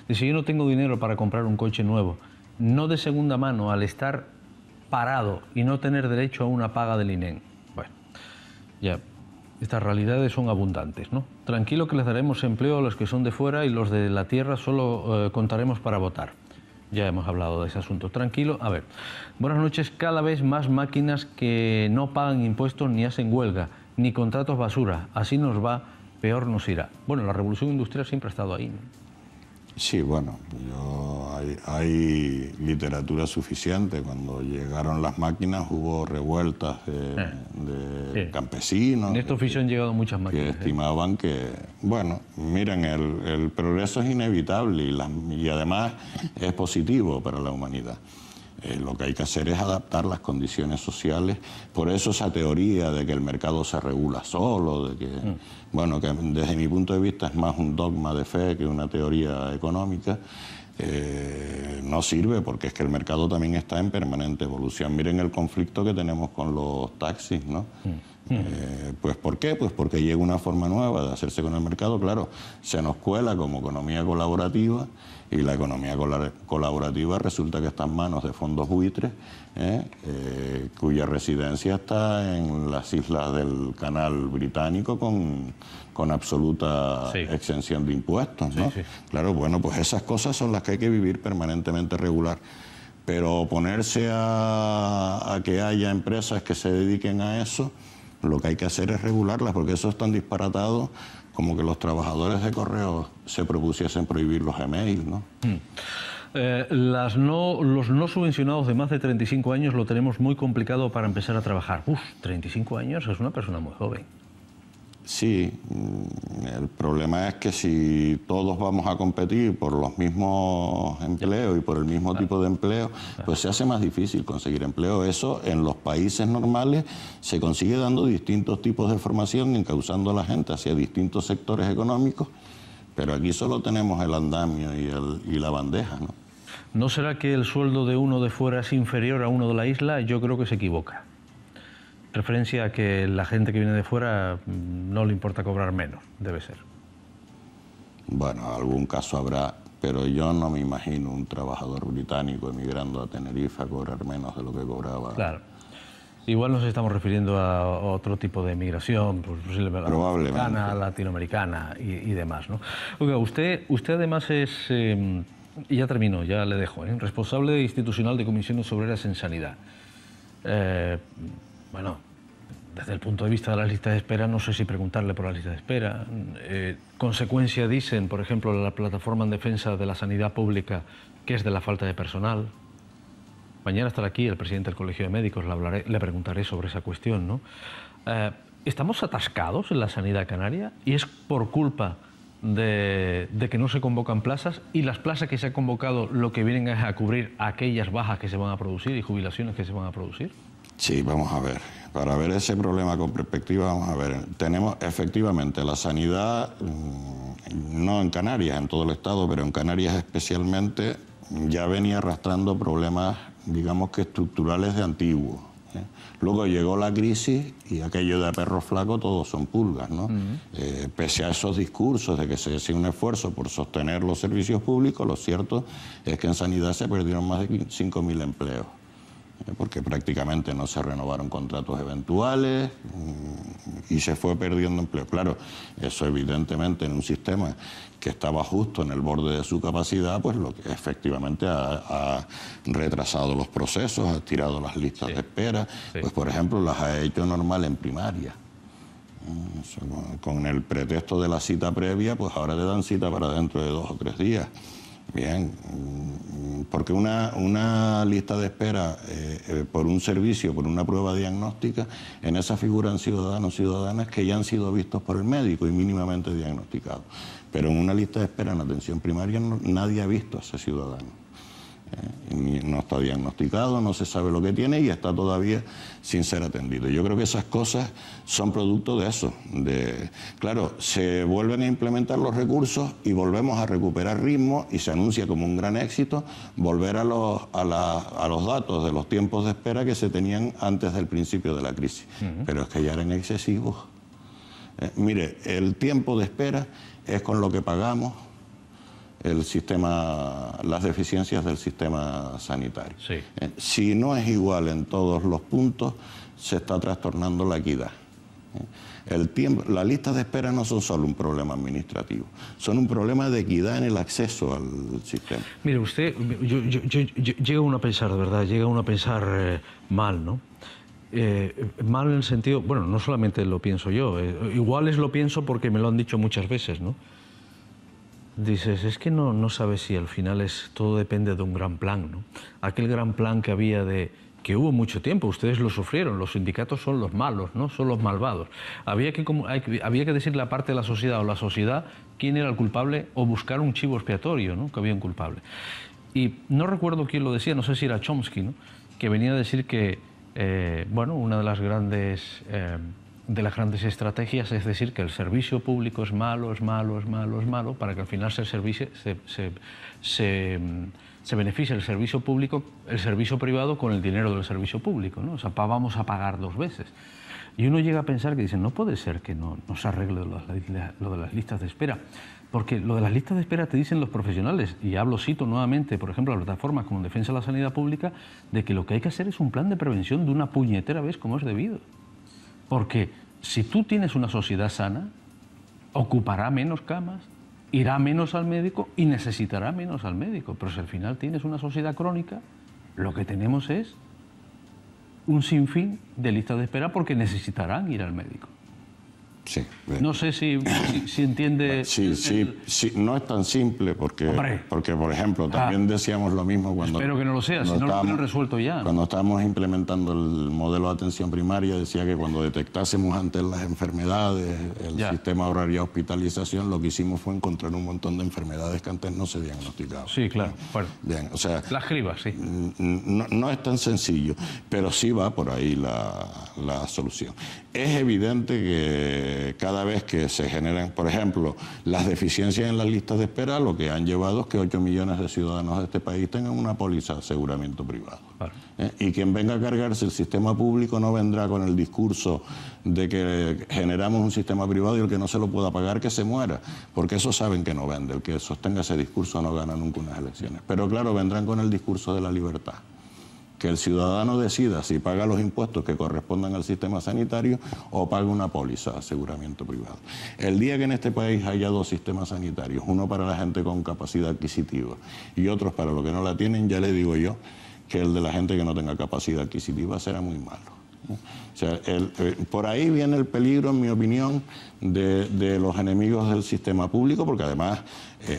Dice, yo no tengo dinero para comprar un coche nuevo, no de segunda mano, al estar parado y no tener derecho a una paga del INEM. Bueno, ya, estas realidades son abundantes, ¿no? Tranquilo que les daremos empleo a los que son de fuera y los de la tierra solo contaremos para votar. Ya hemos hablado de ese asunto. Tranquilo. A ver, buenas noches. Cada vez más máquinas que no pagan impuestos ni hacen huelga, ni contratos basura. Así nos va, peor nos irá. Bueno, la revolución industrial siempre ha estado ahí, ¿no? Sí, bueno, hay literatura suficiente. Cuando llegaron las máquinas hubo revueltas de campesinos. En este oficio han llegado muchas máquinas. Que estimaban que, bueno, miren, el progreso es inevitable y además es positivo para la humanidad. Lo que hay que hacer es adaptar las condiciones sociales. Por eso esa teoría de que el mercado se regula solo, de que, bueno, que desde mi punto de vista es más un dogma de fe que una teoría económica, no sirve, porque es que el mercado también está en permanente evolución. Miren el conflicto que tenemos con los taxis, ¿no? Pues ¿por qué? Pues porque llega una forma nueva de hacerse con el mercado. Claro, se nos cuela como economía colaborativa, y la economía colaborativa resulta que está en manos de fondos buitres, cuya residencia está en las islas del Canal Británico con absoluta exención de impuestos, ¿no? Claro, bueno, pues esas cosas son las que hay que vivir permanentemente regular. Pero oponerse a que haya empresas que se dediquen a eso, lo que hay que hacer es regularlas, porque eso es tan disparatado como que los trabajadores de correos se propusiesen prohibir los emails, ¿no? Los no subvencionados de más de 35 años lo tenemos muy complicado para empezar a trabajar. 35 años es una persona muy joven. Sí, el problema es que si todos vamos a competir por los mismos empleos y por el mismo tipo de empleo, pues se hace más difícil conseguir empleo. Eso en los países normales se consigue dando distintos tipos de formación, encauzando a la gente hacia distintos sectores económicos, pero aquí solo tenemos el andamio y la bandeja, ¿no? ¿No será que el sueldo de uno de fuera es inferior a uno de la isla? Yo creo que se equivoca. Referencia a que la gente que viene de fuera no le importa cobrar menos, debe ser. Bueno, algún caso habrá, pero yo no me imagino un trabajador británico emigrando a Tenerife a cobrar menos de lo que cobraba. Claro. Igual nos estamos refiriendo a otro tipo de migración, pues probablemente africana, latinoamericana y demás, ¿no? Oiga, usted además es, y ya termino, ya le dejo, responsable institucional de comisiones obreras en sanidad. Bueno, desde el punto de vista de las listas de espera, no sé si preguntarle por las listas de espera. Consecuencia, dicen, por ejemplo, la plataforma en defensa de la sanidad pública, que es de la falta de personal. Mañana estará aquí el presidente del Colegio de Médicos, le preguntaré sobre esa cuestión, ¿no? ¿Estamos atascados en la sanidad canaria? ¿Y es por culpa de que no se convocan plazas? ¿Y las plazas que se han convocado lo que vienen es a cubrir aquellas bajas que se van a producir y jubilaciones que se van a producir? Sí, vamos a ver. Para ver ese problema con perspectiva, vamos a ver. Tenemos efectivamente la sanidad, no en Canarias, en todo el Estado, pero en Canarias especialmente, ya venía arrastrando problemas, digamos que estructurales de antiguo. Luego llegó la crisis y aquello de perro flaco todos son pulgas, ¿no? Pese a esos discursos de que se hacía un esfuerzo por sostener los servicios públicos, lo cierto es que en sanidad se perdieron más de 5.000 empleos, porque prácticamente no se renovaron contratos eventuales y se fue perdiendo empleo. Claro, eso evidentemente en un sistema que estaba justo en el borde de su capacidad, pues lo que efectivamente ha retrasado los procesos, ha tirado las listas de espera, pues por ejemplo las ha hecho normal en primaria. Con el pretexto de la cita previa, pues ahora te dan cita para dentro de 2 o 3 días. Bien, porque una lista de espera por un servicio, por una prueba diagnóstica, en esa figuran ciudadanos, ciudadanas que ya han sido vistos por el médico y mínimamente diagnosticados. Pero en una lista de espera en atención primaria nadie ha visto a ese ciudadano. No está diagnosticado, no se sabe lo que tiene y está todavía sin ser atendido. Yo creo que esas cosas son producto de eso. Claro, se vuelven a implementar los recursos y volvemos a recuperar ritmo y se anuncia como un gran éxito volver a los datos de los tiempos de espera que se tenían antes del principio de la crisis. Pero es que ya eran excesivos. Mire, el tiempo de espera es con lo que pagamos el sistema, las deficiencias del sistema sanitario. Si no es igual en todos los puntos, se está trastornando la equidad. Las listas de espera no son solo un problema administrativo, son un problema de equidad en el acceso al sistema. Mire, usted, llega uno a pensar, de verdad, llega uno a pensar mal, ¿no? Mal en el sentido, bueno, no solamente lo pienso yo, igual lo pienso porque me lo han dicho muchas veces, ¿no? Dices, es que no sabes si al final todo depende de un gran plan, ¿no? Aquel gran plan que había que hubo mucho tiempo, ustedes lo sufrieron, los sindicatos son los malos, ¿no? Son los malvados. Había que decirle a parte de la sociedad o la sociedad quién era el culpable o buscar un chivo expiatorio, ¿no? Que había un culpable. Y no recuerdo quién lo decía, no sé si era Chomsky, ¿no? Que venía a decir que, bueno, una de las grandes estrategias es decir que el servicio público es malo, para que al final se beneficie el servicio público, el servicio privado con el dinero del servicio público, ¿no? O sea, vamos a pagar 2 veces. Y uno llega a pensar que dice, no puede ser que no se arregle lo de las listas de espera, porque lo de las listas de espera te dicen los profesionales, y cito nuevamente, por ejemplo, las plataformas como Defensa de la Sanidad Pública, de que lo que hay que hacer es un plan de prevención de una puñetera vez como es debido. Porque si tú tienes una sociedad sana, ocupará menos camas, irá menos al médico y necesitará menos al médico. Pero si al final tienes una sociedad crónica, lo que tenemos es un sinfín de listas de espera porque necesitarán ir al médico. Sí. No sé si entiende... Sí, no es tan simple porque por ejemplo, también decíamos lo mismo cuando... Espero que no lo sea, si no lo hubieran resuelto ya. Cuando estábamos implementando el modelo de atención primaria, decía que cuando detectásemos antes las enfermedades, el sistema horario de hospitalización, lo que hicimos fue encontrar un montón de enfermedades que antes no se diagnosticaban. Sí, claro. Bueno, bien, o sea... Las cribas, sí. No es tan sencillo, pero sí va por ahí la solución. Es evidente que cada vez que se generan, por ejemplo, las deficiencias en las listas de espera, lo que han llevado es que 8 millones de ciudadanos de este país tengan una póliza de aseguramiento privado. Vale. Y quien venga a cargarse el sistema público no vendrá con el discurso de que generamos un sistema privado y el que no se lo pueda pagar que se muera, porque eso saben que no vende. El que sostenga ese discurso no gana nunca unas elecciones. Pero claro, vendrán con el discurso de la libertad. Que el ciudadano decida si paga los impuestos que correspondan al sistema sanitario o paga una póliza de aseguramiento privado. El día que en este país haya 2 sistemas sanitarios, uno para la gente con capacidad adquisitiva y otros para los que no la tienen, ya le digo yo que el de la gente que no tenga capacidad adquisitiva será muy malo. O sea, por ahí viene el peligro, en mi opinión, de los enemigos del sistema público, porque además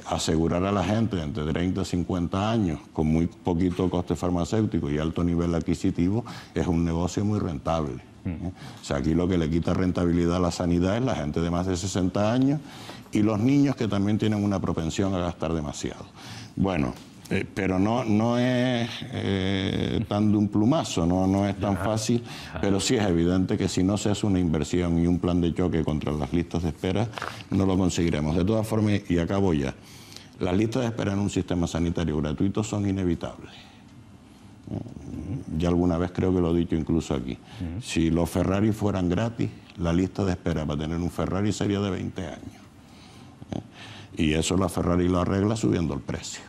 asegurar a la gente de entre 30 y 50 años con muy poquito coste farmacéutico y alto nivel adquisitivo es un negocio muy rentable. O sea, aquí lo que le quita rentabilidad a la sanidad es la gente de más de 60 años y los niños que también tienen una propensión a gastar demasiado. Bueno, pero no es tan de un plumazo, no es tan fácil, pero sí es evidente que si no se hace una inversión y un plan de choque contra las listas de espera, no lo conseguiremos. De todas formas, y acabo ya, las listas de espera en un sistema sanitario gratuito son inevitables. ya alguna vez creo que lo he dicho incluso aquí, si los Ferrari fueran gratis, la lista de espera para tener un Ferrari sería de 20 años. Y eso la Ferrari lo arregla subiendo el precio.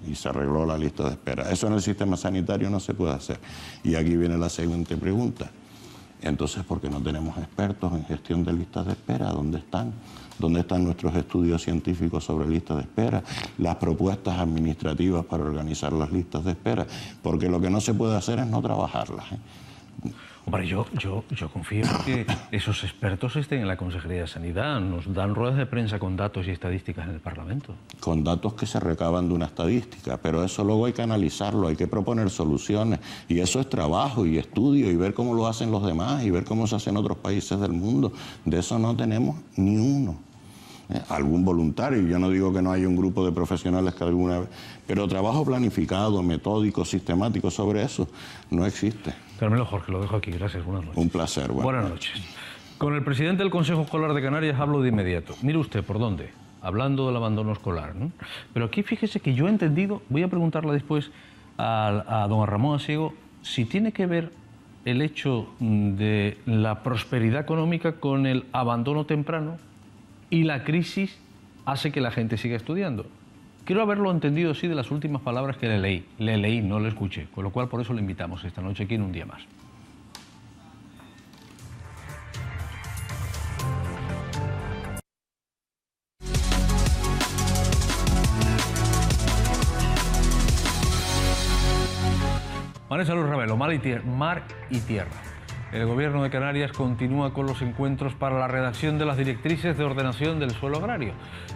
Y se arregló la lista de espera. Eso en el sistema sanitario no se puede hacer. Y aquí viene la siguiente pregunta. Entonces, ¿por qué no tenemos expertos en gestión de listas de espera? ¿Dónde están? ¿Dónde están nuestros estudios científicos sobre listas de espera? Las propuestas administrativas para organizar las listas de espera. Porque lo que no se puede hacer es no trabajarlas. Hombre, yo confío en que esos expertos estén en la Consejería de Sanidad. Nos dan ruedas de prensa con datos y estadísticas en el Parlamento. Con datos que se recaban de una estadística, pero eso luego hay que analizarlo, hay que proponer soluciones. Y eso es trabajo y estudio y ver cómo lo hacen los demás y ver cómo se hace en otros países del mundo. De eso no tenemos ni uno. Algún voluntario, yo no digo que no haya un grupo de profesionales que alguna vez, pero trabajo planificado, metódico, sistemático sobre eso no existe. Carmelo Jorge, lo dejo aquí, gracias, buenas noches. Un placer. Buenas noches. Con el presidente del Consejo Escolar de Canarias hablo de inmediato. Mire usted, ¿por dónde? Hablando del abandono escolar, ¿no? Pero aquí fíjese que yo he entendido, voy a preguntarle después a don Ramón Asiego, si tiene que ver el hecho de la prosperidad económica con el abandono temprano y la crisis hace que la gente siga estudiando. Quiero haberlo entendido así de las últimas palabras que le leí, no le escuché, con lo cual por eso le invitamos esta noche aquí en Un Día Más. Vanessa Luz Ravelo, mar y tierra. El Gobierno de Canarias continúa con los encuentros para la redacción de las directrices de ordenación del suelo agrario.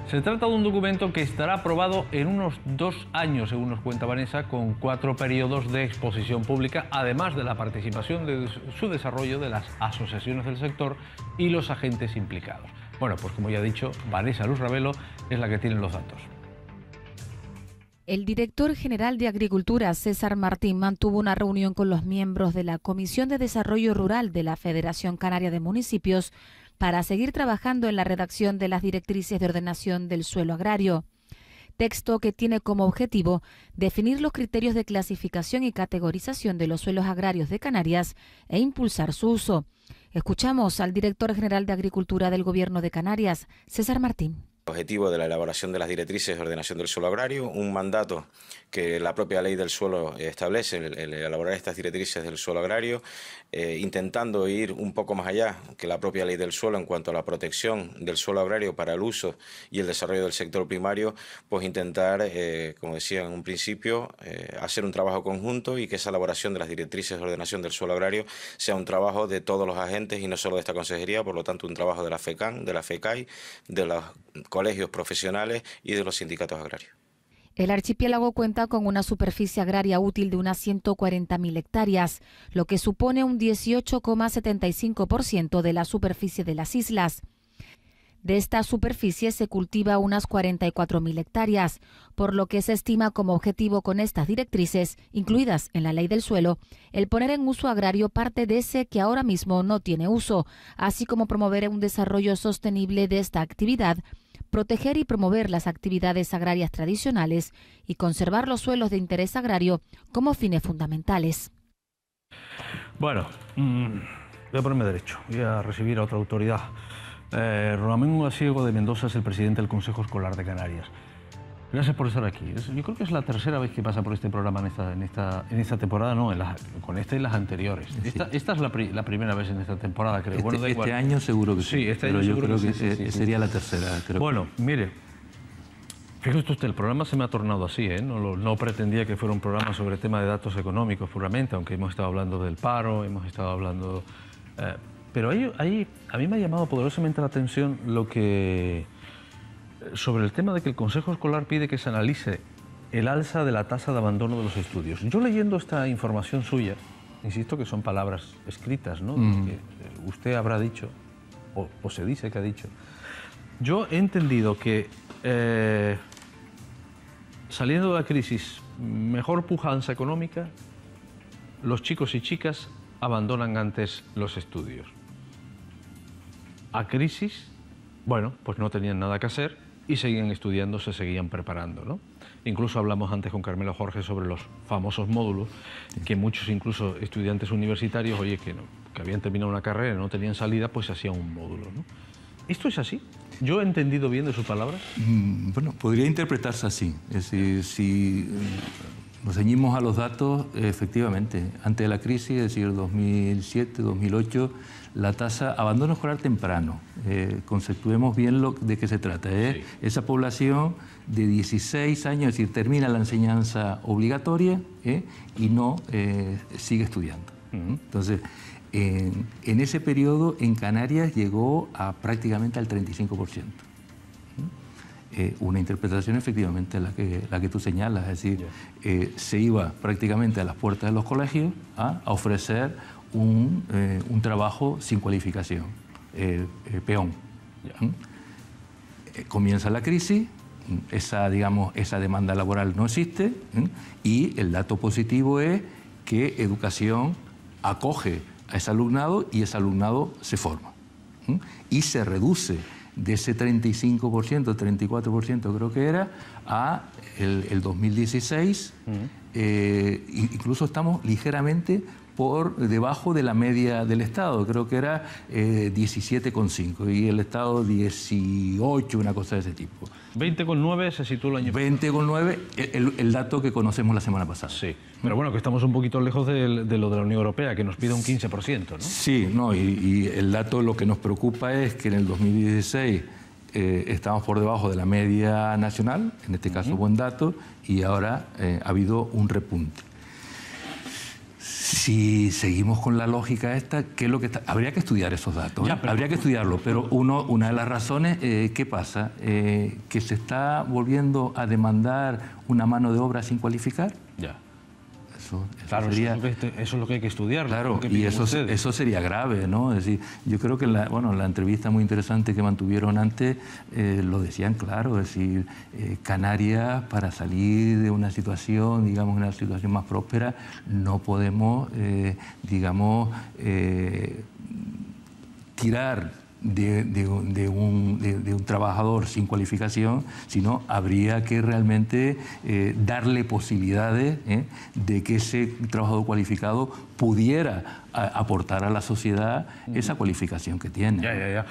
Se trata de un documento que estará aprobado en unos 2 años, según nos cuenta Vanessa, con 4 periodos de exposición pública, además de la participación de su desarrollo de las asociaciones del sector y los agentes implicados. Bueno, pues como ya he dicho, Vanessa Luz Ravelo es la que tiene los datos. El director general de Agricultura, César Martín, mantuvo una reunión con los miembros de la Comisión de Desarrollo Rural de la Federación Canaria de Municipios para seguir trabajando en la redacción de las directrices de ordenación del suelo agrario. Texto que tiene como objetivo definir los criterios de clasificación y categorización de los suelos agrarios de Canarias e impulsar su uso. Escuchamos al director general de Agricultura del Gobierno de Canarias, César Martín. Objetivo de la elaboración de las directrices de ordenación del suelo agrario, un mandato que la propia ley del suelo establece, el elaborar estas directrices del suelo agrario, intentando ir un poco más allá que la propia ley del suelo en cuanto a la protección del suelo agrario para el uso y el desarrollo del sector primario, pues intentar, como decía en un principio, hacer un trabajo conjunto y que esa elaboración de las directrices de ordenación del suelo agrario sea un trabajo de todos los agentes y no solo de esta consejería, por lo tanto un trabajo de la FECAN, de la FECAI, de los colegios profesionales y de los sindicatos agrarios. El archipiélago cuenta con una superficie agraria útil de unas 140.000 hectáreas, lo que supone un 18,75% de la superficie de las islas. De esta superficie se cultiva unas 44.000 hectáreas, por lo que se estima como objetivo con estas directrices, incluidas en la ley del suelo, el poner en uso agrario parte de ese que ahora mismo no tiene uso, así como promover un desarrollo sostenible de esta actividad, proteger y promover las actividades agrarias tradicionales y conservar los suelos de interés agrario como fines fundamentales. Bueno, voy a ponerme derecho, voy a recibir a otra autoridad. Ramón Asiego de Mendoza es el presidente del Consejo Escolar de Canarias. Gracias por estar aquí. Yo creo que es la tercera vez que pasa por este programa en esta temporada, no, con esta y las anteriores. Esta es la primera vez en esta temporada, creo. Bueno, este año seguro que sí. Sí, este pero año yo seguro creo que que sería la tercera. Creo. Bueno, mire, fíjese usted, el programa se me ha tornado así, ¿eh? No pretendía que fuera un programa sobre el tema de datos económicos puramente, aunque hemos estado hablando del paro, hemos estado hablando... pero ahí a mí me ha llamado poderosamente la atención sobre el tema de que el Consejo Escolar pide que se analice el alza de la tasa de abandono de los estudios. Yo leyendo esta información suya, insisto que son palabras escritas, ¿no? Que usted habrá dicho, o se dice que ha dicho. Yo he entendido que saliendo de la crisis, mejor pujanza económica, los chicos y chicas abandonan antes los estudios. A crisis, bueno, pues no tenían nada que hacer y seguían estudiando, se seguían preparando, ¿no? Incluso hablamos antes con Carmelo Jorge sobre los famosos módulos, que muchos incluso estudiantes universitarios, oye, que habían terminado una carrera y no tenían salida, pues hacían un módulo, ¿no? ¿Esto es así? ¿Yo he entendido bien de sus palabras? Bueno, podría interpretarse así. Es decir, si nos ceñimos a los datos, efectivamente, antes de la crisis, es decir, 2007, 2008, la tasa abandono escolar temprano, conceptuemos bien de qué se trata. Sí. Esa población de 16 años, es decir, termina la enseñanza obligatoria y no sigue estudiando. Entonces, en ese periodo en Canarias llegó a prácticamente al 35%. Una interpretación efectivamente la que tú señalas, es decir, se iba prácticamente a las puertas de los colegios a ofrecer un trabajo sin cualificación, peón. Comienza la crisis, esa demanda laboral no existe y el dato positivo es que educación acoge a ese alumnado y ese alumnado se forma y se reduce de ese 35%, 34% creo que era, a el 2016. Incluso estamos ligeramente por debajo de la media del Estado, creo que era 17,5 y el Estado 18, una cosa de ese tipo. 20,9 se sitúa el año pasado. 20,9, el dato que conocemos la semana pasada. Sí, pero bueno, que estamos un poquito lejos de lo de la Unión Europea, que nos pide un 15%, ¿no? Sí, no, y el dato, lo que nos preocupa es que en el 2016 estamos por debajo de la media nacional, en este caso buen dato, y ahora ha habido un repunte. Si seguimos con la lógica esta, ¿qué es lo que está? Habría que estudiar esos datos, habría que estudiarlo, pero una de las razones, ¿qué pasa? Que se está volviendo a demandar una mano de obra sin cualificar. Ya. Claro, sería, eso es lo que hay que estudiar. Claro, y eso sería grave, ¿no? Es decir, yo creo que en la entrevista muy interesante que mantuvieron antes lo decían claro, es decir, Canarias, para salir de una situación, digamos, una situación más próspera, no podemos, tirar de un trabajador sin cualificación, sino habría que realmente darle posibilidades de que ese trabajador cualificado pudiera aportar a la sociedad esa cualificación que tiene. Ya.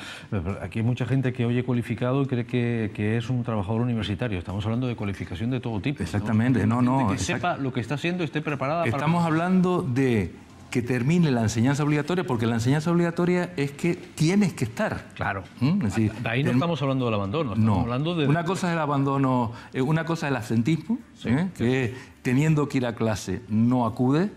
Aquí hay mucha gente que oye cualificado y cree que es un trabajador universitario. Estamos hablando de cualificación de todo tipo. Exactamente, no. Que sepa lo que está haciendo, esté preparada. Estamos hablando de que termine la enseñanza obligatoria, porque la enseñanza obligatoria es que tienes que estar. Claro. Es decir, de ahí no estamos hablando del abandono, estamos hablando de... Una cosa es el abandono, una cosa es el absentismo, que teniendo que ir a clase no acude,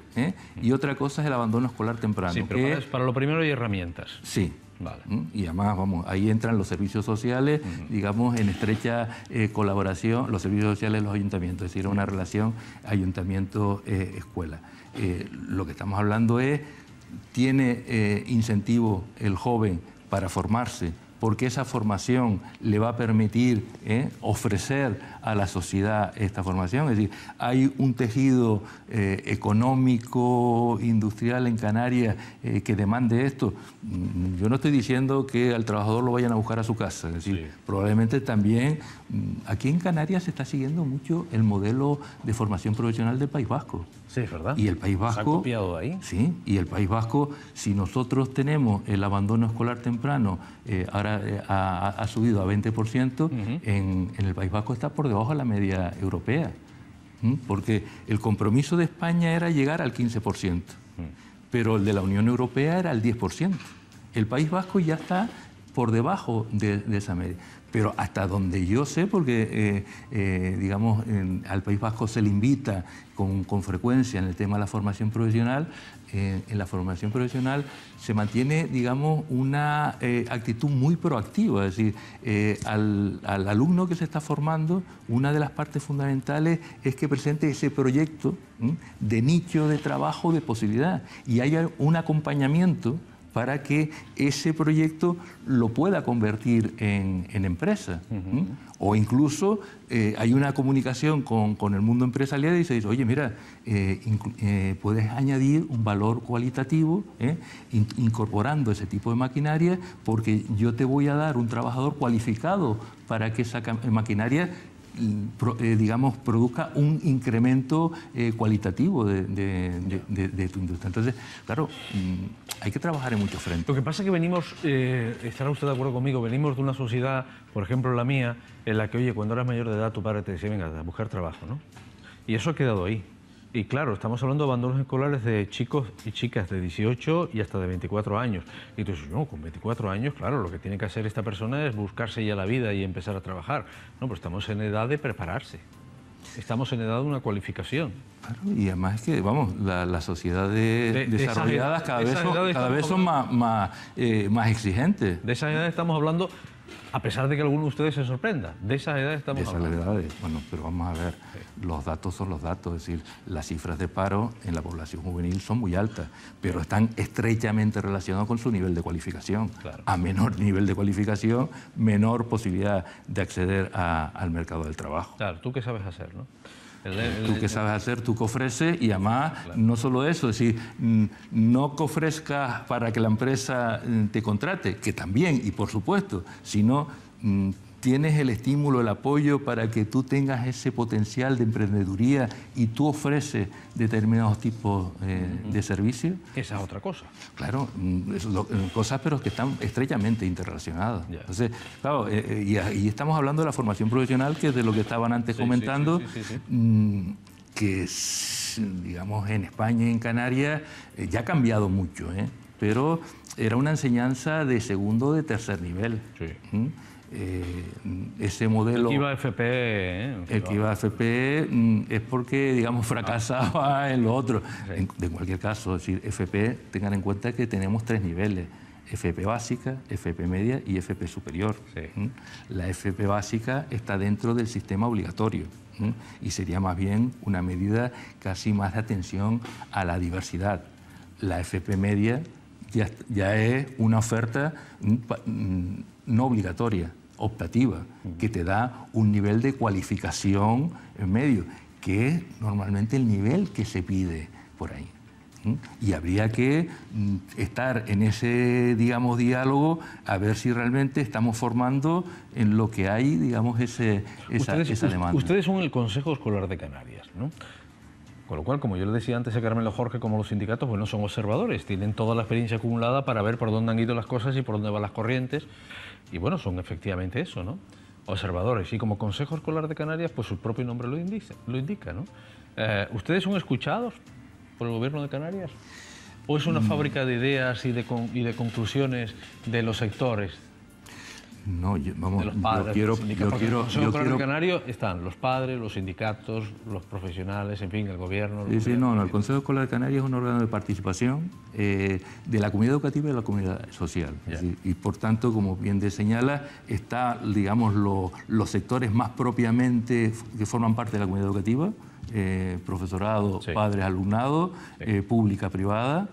y otra cosa es el abandono escolar temprano. Sí, pero para lo primero hay herramientas. Sí. Vale. Y además, ahí entran los servicios sociales, digamos, en estrecha colaboración, los servicios sociales de los ayuntamientos, es decir, una relación ayuntamiento-escuela. Lo que estamos hablando es, ¿tiene incentivo el joven para formarse? Porque esa formación le va a permitir ofrecer a la sociedad esta formación. Es decir, hay un tejido económico, industrial en Canarias que demande esto. Yo no estoy diciendo que al trabajador lo vayan a buscar a su casa. Es decir, probablemente también aquí en Canarias se está siguiendo mucho el modelo de formación profesional del País Vasco. Sí, es verdad. Y el País Vasco... ¿Se ha copiado ahí? Sí, y el País Vasco, si nosotros tenemos el abandono escolar temprano, ahora ha subido a 20%, en el País Vasco está por debajo de la media europea. Porque el compromiso de España era llegar al 15%, pero el de la Unión Europea era el 10%. El País Vasco ya está por debajo de esa media. Pero hasta donde yo sé, porque digamos, al País Vasco se le invita con frecuencia en el tema de la formación profesional, en la formación profesional se mantiene, digamos, una actitud muy proactiva. Es decir, al alumno que se está formando, una de las partes fundamentales es que presente ese proyecto de nicho de trabajo, de posibilidad, y haya un acompañamiento para que ese proyecto lo pueda convertir en empresa. O incluso hay una comunicación con el mundo empresarial y se dice, oye, mira, puedes añadir un valor cualitativo incorporando ese tipo de maquinaria, porque yo te voy a dar un trabajador cualificado para que esa maquinaria digamos, produzca un incremento cualitativo de tu industria. Entonces, claro, hay que trabajar en muchos frentes. Lo que pasa es que venimos, estará usted de acuerdo conmigo, venimos de una sociedad, por ejemplo la mía, en la que, oye, cuando eras mayor de edad tu padre te decía, venga, a buscar trabajo, ¿no? Y eso ha quedado ahí. Y claro, estamos hablando de abandonos escolares de chicos y chicas de 18 y hasta de 24 años. Y tú dices, no, con 24 años, claro, lo que tiene que hacer esta persona es buscarse ya la vida y empezar a trabajar. No, pues estamos en edad de prepararse. Estamos en edad de una cualificación. Claro, y además es que, vamos, las sociedades desarrolladas cada vez son más exigentes. De esas edades estamos hablando, a pesar de que alguno de ustedes se sorprenda, de esas edades estamos hablando. De esas edades, bueno, pero vamos a ver, los datos son los datos, es decir, las cifras de paro en la población juvenil son muy altas, pero están estrechamente relacionadas con su nivel de cualificación. Claro. A menor nivel de cualificación, menor posibilidad de acceder al mercado del trabajo. Claro, ¿tú qué sabes hacer, no? Tú qué sabes hacer, tú que ofreces, y además, no solo eso, es decir, no que ofrezcas para que la empresa te contrate, que también, y por supuesto, sino tienes el estímulo, el apoyo para que tú tengas ese potencial de emprendeduría y tú ofreces determinados tipos de servicios. Esa es otra cosa. Claro, cosas pero que están estrechamente interrelacionadas. Yeah. Entonces, claro, y estamos hablando de la formación profesional, que es de lo que estaban antes comentando, que digamos en España y en Canarias ya ha cambiado mucho, pero era una enseñanza de segundo o de tercer nivel. Sí. Ese modelo... El que iba a FP... El que iba a FP es porque, digamos, fracasaba en lo otro. Sí. De cualquier caso, es decir, FP, tengan en cuenta que tenemos 3 niveles. FP básica, FP media y FP superior. Sí. La FP básica está dentro del sistema obligatorio y sería más bien una medida casi más de atención a la diversidad. La FP media ya es una oferta no obligatoria, optativa, que te da un nivel de cualificación en medio, que es normalmente el nivel que se pide por ahí. Y habría que estar en ese, digamos, diálogo a ver si realmente estamos formando en lo que hay, digamos, esa demanda. Ustedes son el Consejo Escolar de Canarias, ¿no? Con lo cual, como yo le decía antes a Carmelo Jorge, como los sindicatos, bueno, son observadores, tienen toda la experiencia acumulada para ver por dónde han ido las cosas y por dónde van las corrientes. Y bueno, son efectivamente eso, ¿no? Observadores. Y como Consejo Escolar de Canarias, pues su propio nombre lo indica, ¿no? ¿Ustedes son escuchados por el Gobierno de Canarias? ¿O es una fábrica de ideas y de conclusiones de los sectores? No, vamos, de los padres, yo quiero... En Canario están los padres, los sindicatos, los profesionales, en fin, el gobierno... No, el Consejo Escolar de Canarias es un órgano de participación de la comunidad educativa y de la comunidad social. Y por tanto, como bien señala, está, digamos, los sectores más propiamente que forman parte de la comunidad educativa, profesorado, padres, alumnado, pública, privada,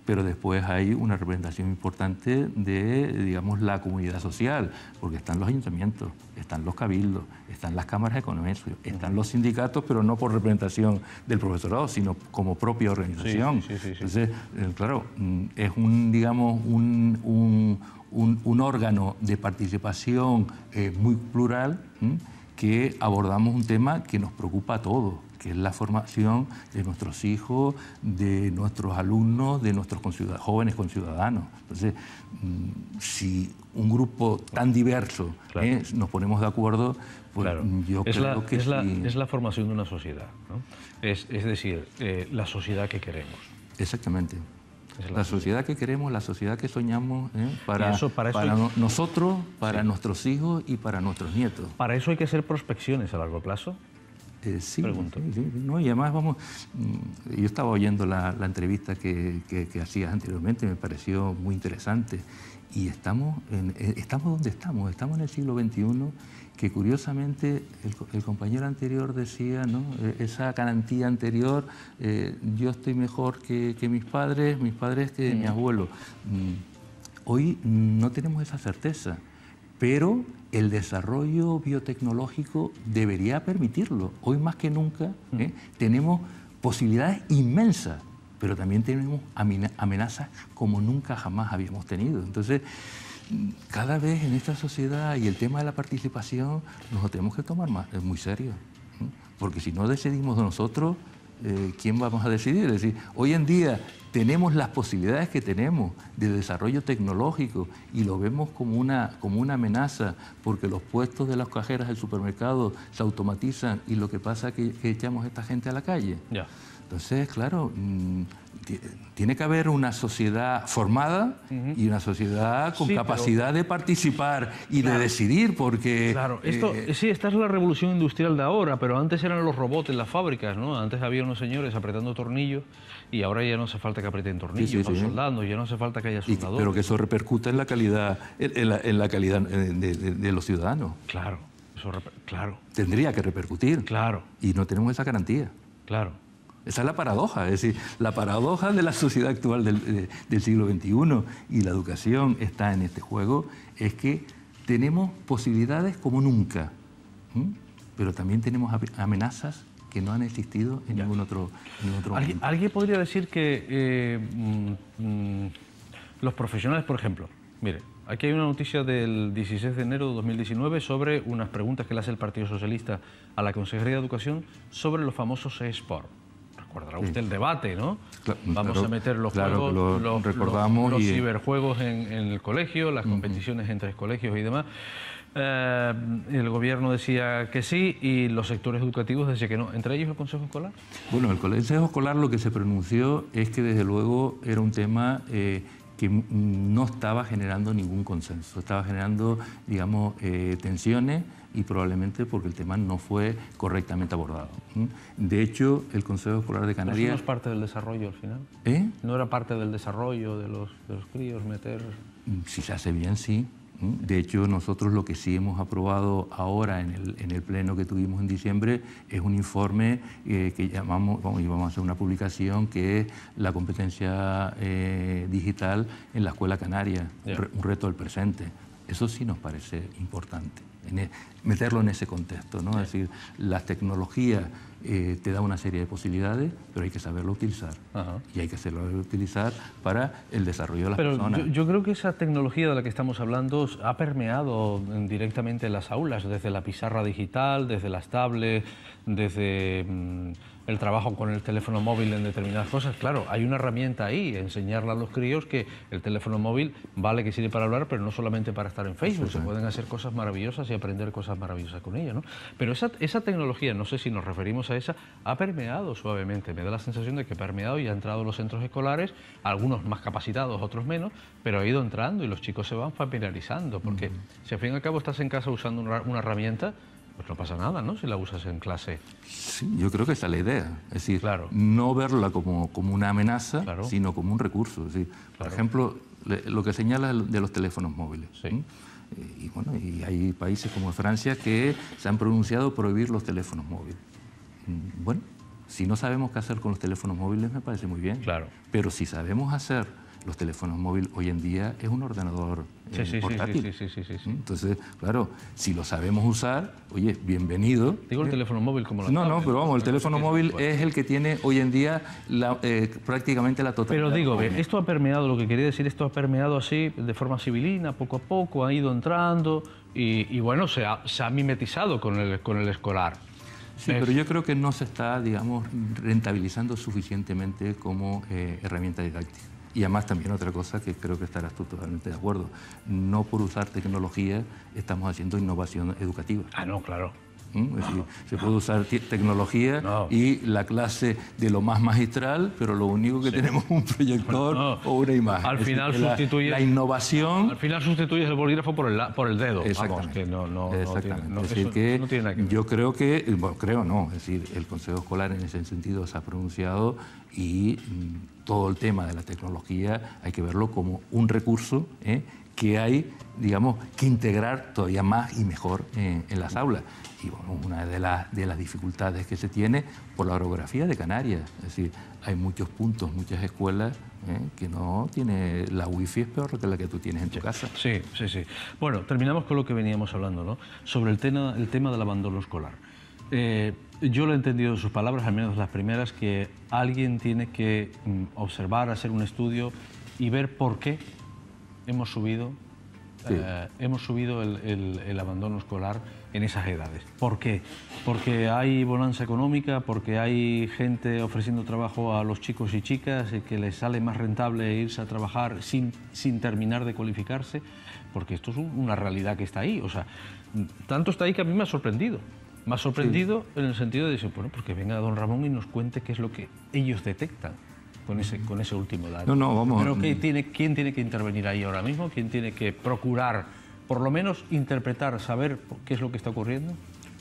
pero después hay una representación importante de, digamos, la comunidad social, porque están los ayuntamientos, están los cabildos, están las cámaras de comercio, están los sindicatos, pero no por representación del profesorado, sino como propia organización. Entonces, claro, es digamos, un órgano de participación muy plural, que abordamos un tema que nos preocupa a todos, que es la formación de nuestros hijos, de nuestros alumnos, de nuestros jóvenes conciudadanos. Entonces, si un grupo tan diverso nos ponemos de acuerdo, pues yo creo que es la formación de una sociedad, ¿no? Es decir, la sociedad que queremos. Exactamente. La sociedad que queremos, la sociedad que soñamos, para nosotros, para nuestros hijos y para nuestros nietos. ¿Para eso hay que hacer prospecciones a largo plazo? Sí, no, y además yo estaba oyendo la entrevista que hacías anteriormente, me pareció muy interesante, y estamos donde estamos en el siglo XXI, que curiosamente el compañero anterior decía, ¿no? Esa garantía anterior, yo estoy mejor que mis padres que mi abuelo. Hoy no tenemos esa certeza, pero el desarrollo biotecnológico debería permitirlo. Hoy más que nunca tenemos posibilidades inmensas, pero también tenemos amenazas como nunca jamás habíamos tenido. Entonces, cada vez en esta sociedad y el tema de la participación nos lo tenemos que tomar muy serio, porque si no decidimos nosotros, ¿quién vamos a decidir? Es decir, hoy en día tenemos las posibilidades que tenemos de desarrollo tecnológico y lo vemos como una amenaza porque los puestos de las cajeras del supermercado se automatizan y lo que pasa es que echamos a esta gente a la calle. Ya. Entonces, claro, tiene que haber una sociedad formada y una sociedad con capacidad de participar y de decidir, porque... Claro, sí, esta es la revolución industrial de ahora, pero antes eran los robots en las fábricas, ¿no? Antes había unos señores apretando tornillos y ahora ya no hace falta que aprieten tornillos, soldando, ya no hace falta que haya soldadores. Pero que eso repercuta en la calidad, en la calidad de los ciudadanos. Claro, claro. Tendría que repercutir. Claro. Y no tenemos esa garantía. Claro. Esa es la paradoja, es decir, la paradoja de la sociedad actual del siglo XXI y la educación está en este juego, es que tenemos posibilidades como nunca, pero también tenemos amenazas que no han existido en ningún otro momento. ¿Alguien podría decir que los profesionales, por ejemplo, mire, aquí hay una noticia del 16 de enero de 2019 sobre unas preguntas que le hace el Partido Socialista a la Consejería de Educación sobre los famosos eSports. Recordará usted el debate, ¿no? Vamos a meter los juegos, los ciberjuegos en el colegio, las competiciones entre colegios y demás. El gobierno decía que sí y los sectores educativos decían que no, entre ellos el Consejo Escolar. Bueno, el Consejo Escolar lo que se pronunció es que desde luego era un tema que no estaba generando ningún consenso, estaba generando, digamos, tensiones y probablemente porque el tema no fue correctamente abordado. De hecho, el Consejo Escolar de Canarias... ¿Eso no es parte del desarrollo al final? ¿No era parte del desarrollo de los críos meter...? Si se hace bien, sí. De hecho, nosotros lo que sí hemos aprobado ahora en el pleno que tuvimos en diciembre es un informe que llamamos, y vamos a hacer una publicación, que es la competencia digital en la escuela canaria, un reto del presente. Eso sí nos parece importante, meterlo en ese contexto, ¿no? Es decir, las tecnologías te da una serie de posibilidades, pero hay que saberlo utilizar. Y hay que saberlo utilizar para el desarrollo de las personas. Yo creo que esa tecnología de la que estamos hablando ha permeado directamente en las aulas, desde la pizarra digital, desde las tablets, desde el trabajo con el teléfono móvil en determinadas cosas. Claro, hay una herramienta ahí, enseñarle a los críos que el teléfono móvil vale que sirve para hablar, pero no solamente para estar en Facebook, se pueden hacer cosas maravillosas y aprender cosas maravillosas con ella, ¿no? Pero esa tecnología, no sé si nos referimos a esa, ha permeado suavemente, me da la sensación de que ha permeado y ha entrado en los centros escolares, algunos más capacitados, otros menos, pero ha ido entrando y los chicos se van familiarizando, porque si al fin y al cabo estás en casa usando una herramienta, pues no pasa nada, ¿no?, si la usas en clase. Sí, yo creo que esa es la idea. Es decir, no verla como una amenaza, sino como un recurso. Es decir, por ejemplo, lo que señala de los teléfonos móviles. Y bueno, y hay países como Francia que se han pronunciado prohibir los teléfonos móviles. Bueno, si no sabemos qué hacer con los teléfonos móviles, me parece muy bien. Pero si sabemos hacer los teléfonos móviles, hoy en día es un ordenador portátil. Entonces, claro, si lo sabemos usar, oye, bienvenido. Digo el teléfono móvil como la No, pero vamos, el teléfono móvil es el que tiene hoy en día prácticamente la totalidad. Pero digo, esto ha permeado, lo que quería decir, esto ha permeado así, de forma civilina, poco a poco, ha ido entrando y bueno, se ha mimetizado con el escolar. Sí, pero yo creo que no se está, digamos, rentabilizando suficientemente como herramienta didáctica. Y además también otra cosa que creo que estarás tú totalmente de acuerdo. No por usar tecnología estamos haciendo innovación educativa. No, claro. Es decir, se puede usar tecnología y la clase de lo más magistral, pero lo único que tenemos es un proyector o una imagen. Al final sustituyes la innovación. Al final sustituyes el bolígrafo por el dedo. Exactamente. Vamos, que Exactamente. Es decir, que no tiene nada que ver. Yo creo que, bueno, creo no, es decir, el Consejo Escolar en ese sentido se ha pronunciado y todo el tema de la tecnología hay que verlo como un recurso que hay, digamos, que integrar todavía más y mejor en las aulas. Y bueno, una de las dificultades que se tiene por la orografía de Canarias, es decir, hay muchos puntos, muchas escuelas que no tiene la wifi, es peor que la que tú tienes en tu casa. Sí. Bueno, terminamos con lo que veníamos hablando, ¿no?, sobre el tema del abandono escolar. Yo lo he entendido de sus palabras, al menos las primeras, que alguien tiene que observar, hacer un estudio y ver por qué hemos subido Sí. Hemos subido el abandono escolar en esas edades. ¿Por qué? Porque hay bonanza económica, porque hay gente ofreciendo trabajo a los chicos y chicas y que les sale más rentable irse a trabajar sin terminar de cualificarse, porque esto es una realidad que está ahí. O sea, tanto está ahí que a mí me ha sorprendido. Me ha sorprendido en el sentido de decir, bueno, pues que venga don Ramón y nos cuente qué es lo que ellos detectan con ese último dato. No, vamos. Pero ¿quién tiene que intervenir ahí ahora mismo? ¿Quién tiene que procurar, por lo menos interpretar, saber qué es lo que está ocurriendo?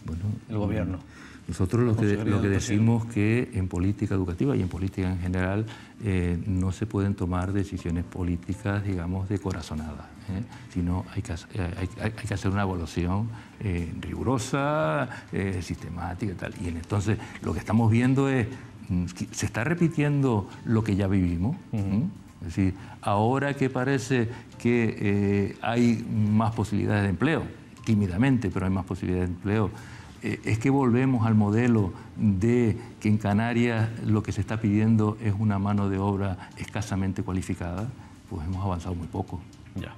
Bueno, el gobierno. Nosotros lo que decimos que en política educativa y en política en general no se pueden tomar decisiones políticas, digamos, de corazonada, sino hay que hacer una evaluación rigurosa, sistemática y tal. Y entonces lo que estamos viendo es se está repitiendo lo que ya vivimos. Es decir, ahora que parece que hay más posibilidades de empleo, tímidamente, pero hay más posibilidades de empleo, es que volvemos al modelo de que en Canarias lo que se está pidiendo es una mano de obra escasamente cualificada, pues hemos avanzado muy poco. Ya.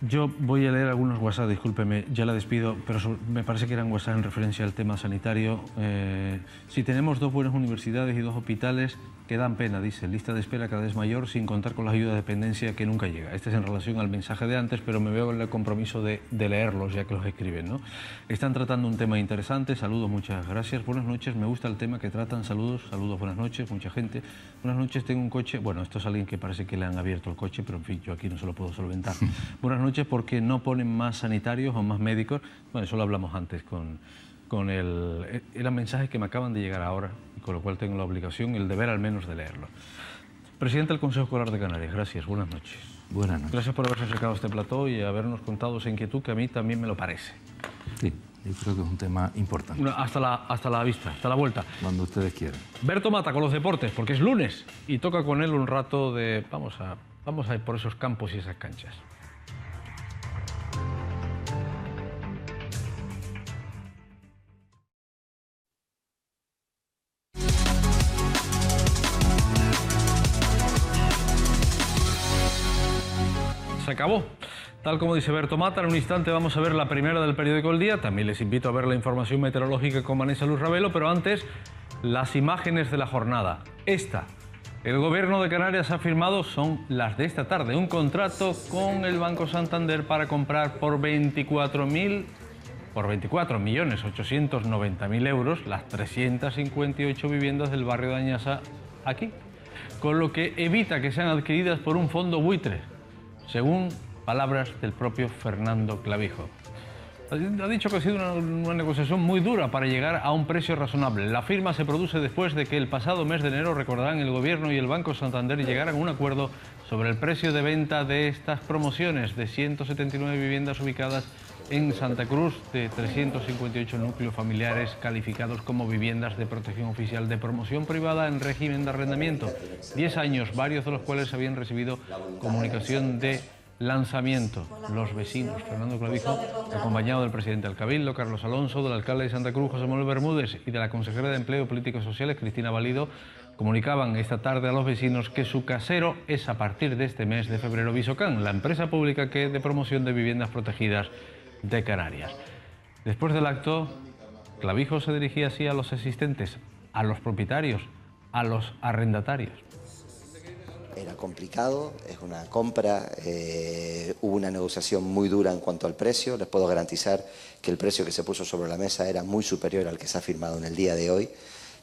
Yo voy a leer algunos WhatsApp, discúlpeme, ya la despido, pero me parece que eran WhatsApp en referencia al tema sanitario. Si tenemos 2 buenas universidades y 2 hospitales, que dan pena, dice, lista de espera cada vez mayor, sin contar con la ayuda de dependencia que nunca llega. Este es en relación al mensaje de antes, pero me veo en el compromiso de leerlos, ya que los escriben, ¿no? Están tratando un tema interesante, saludos, muchas gracias, buenas noches, me gusta el tema que tratan, saludos, buenas noches, mucha gente. Buenas noches, tengo un coche, bueno, esto es alguien que parece que le han abierto el coche, pero en fin, yo aquí no se lo puedo solventar. Buenas noches, ¿por qué no ponen más sanitarios o más médicos? Bueno, eso lo hablamos antes eran mensajes que me acaban de llegar ahora, con lo cual tengo la obligación, el deber al menos de leerlo. Presidente del Consejo Escolar de Canarias, gracias, buenas noches. Buenas noches. Gracias por haberse acercado a este plató y habernos contado esa inquietud que a mí también me lo parece. Sí, yo creo que es un tema importante. Hasta la vista, hasta la vuelta. Cuando ustedes quieran. Berto Mata con los deportes, porque es lunes y toca con él un rato de... Vamos a ir por esos campos y esas canchas. Se acabó. Tal como dice Berto Mata, en un instante vamos a ver la primera del periódico El Día. También les invito a ver la información meteorológica con Vanessa Luz Ravelo, pero antes, las imágenes de la jornada. El Gobierno de Canarias ha firmado, son las de esta tarde, un contrato con el Banco Santander para comprar por 24.890.000 euros las 358 viviendas del barrio de Añasa aquí, con lo que evita que sean adquiridas por un fondo buitre, según palabras del propio Fernando Clavijo. Ha dicho que ha sido una negociación muy dura para llegar a un precio razonable. La firma se produce después de que el pasado mes de enero, recordarán, el Gobierno y el Banco Santander llegaran a un acuerdo sobre el precio de venta de estas promociones de 179 viviendas ubicadas en Santa Cruz, de 358 núcleos familiares calificados como viviendas de protección oficial de promoción privada en régimen de arrendamiento. 10 años, varios de los cuales habían recibido comunicación de lanzamiento. Los vecinos, Fernando Clavijo, acompañado del presidente del Cabildo, Carlos Alonso, del alcalde de Santa Cruz, José Manuel Bermúdez, y de la consejera de Empleo y Políticas Sociales, Cristina Valido, comunicaban esta tarde a los vecinos que su casero es a partir de este mes de febrero Visocan, la empresa pública de promoción de viviendas protegidas de Canarias. Después del acto, Clavijo se dirigía así a los asistentes, a los propietarios, a los arrendatarios. Era complicado, es una compra, hubo una negociación muy dura en cuanto al precio. Les puedo garantizar que el precio que se puso sobre la mesa era muy superior al que se ha firmado en el día de hoy,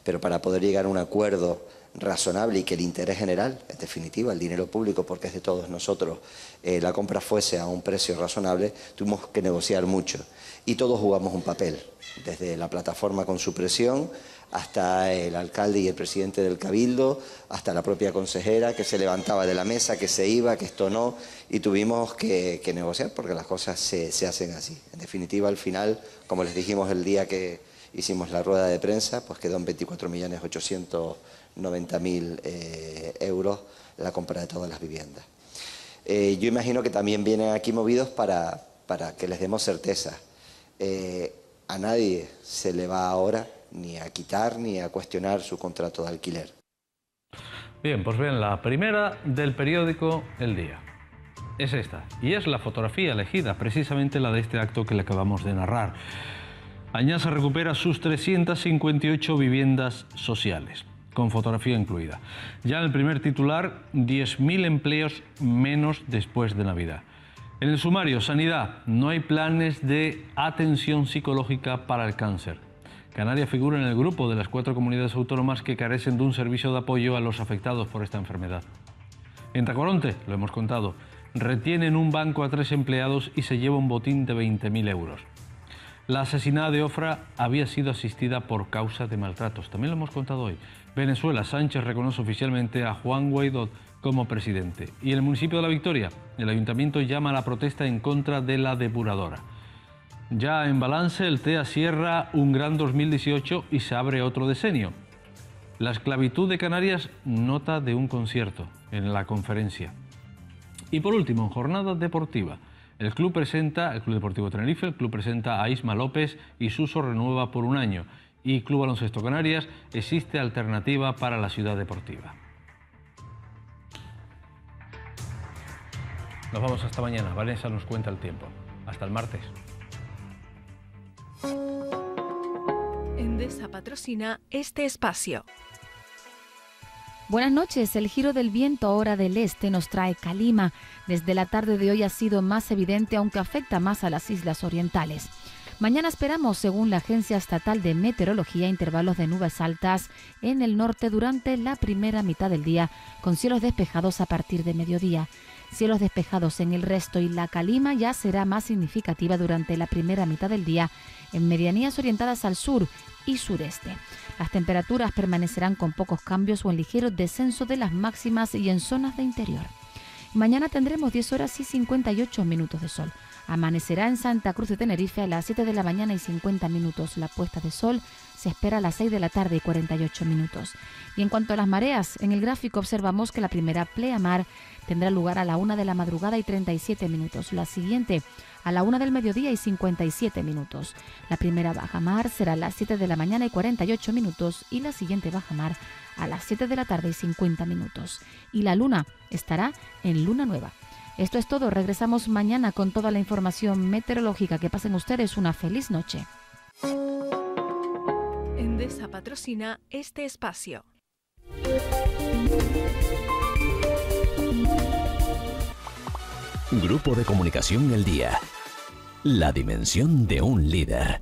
pero para poder llegar a un acuerdo razonable y que el interés general, en definitiva el dinero público, porque es de todos nosotros, la compra fuese a un precio razonable, tuvimos que negociar mucho y todos jugamos un papel, desde la plataforma con su presión hasta el alcalde y el presidente del Cabildo, hasta la propia consejera que se levantaba de la mesa, que se iba, que esto no, y tuvimos que negociar porque las cosas se hacen así. En definitiva, al final, como les dijimos el día que hicimos la rueda de prensa, pues quedó en 24.890.000 euros la compra de todas las viviendas. Yo imagino que también vienen aquí movidos para que les demos certeza. A nadie se le va ahora ni a quitar ni a cuestionar su contrato de alquiler. Bien, pues bien, la primera del periódico El Día. es esta, y es la fotografía elegida, precisamente la de este acto que le acabamos de narrar. Añasa recupera sus 358 viviendas sociales, con fotografía incluida. Ya en el primer titular, 10.000 empleos menos después de Navidad. En el sumario, Sanidad, no hay planes de atención psicológica para el cáncer. Canarias figura en el grupo de las 4 comunidades autónomas que carecen de un servicio de apoyo a los afectados por esta enfermedad. En Tacoronte, lo hemos contado, retiene en un banco a 3 empleados y se lleva un botín de 20.000 euros. La asesinada de Ofra había sido asistida por causa de maltratos. También lo hemos contado hoy. Venezuela, Sánchez reconoce oficialmente a Juan Guaidó como presidente. Y en el municipio de La Victoria, el ayuntamiento llama a la protesta en contra de la depuradora. Ya en balance, el TEA cierra un gran 2018 y se abre otro decenio. La esclavitud de Canarias, nota de un concierto en la conferencia. Y por último, en jornada deportiva, el Club Deportivo Tenerife, el club presenta a Isma López y Suso renueva por un año. Y Club Baloncesto Canarias, existe alternativa para la ciudad deportiva. Nos vamos hasta mañana. Vanessa nos cuenta el tiempo. Hasta el martes. Endesa patrocina este espacio. Buenas noches. El giro del viento ahora del este nos trae calima. Desde la tarde de hoy ha sido más evidente, aunque afecta más a las islas orientales. Mañana esperamos, según la Agencia Estatal de Meteorología, intervalos de nubes altas en el norte durante la primera mitad del día, con cielos despejados a partir de mediodía. Cielos despejados en el resto y la calima ya será más significativa durante la primera mitad del día en medianías orientadas al sur y sureste. Las temperaturas permanecerán con pocos cambios o en ligero descenso de las máximas y en zonas de interior. Mañana tendremos 10 horas y 58 minutos de sol. Amanecerá en Santa Cruz de Tenerife a las 7 de la mañana y 50 minutos. La puesta de sol se espera a las 6 de la tarde y 48 minutos. Y en cuanto a las mareas, en el gráfico observamos que la primera pleamar tendrá lugar a la 1 de la madrugada y 37 minutos. La siguiente a la 1 del mediodía y 57 minutos. La primera bajamar será a las 7 de la mañana y 48 minutos y la siguiente bajamar a las 7 de la tarde y 50 minutos. Y la luna estará en luna nueva. Esto es todo. Regresamos mañana con toda la información meteorológica. Que pasen ustedes una feliz noche. Endesa patrocina este espacio. Grupo de Comunicación El Día. La dimensión de un líder.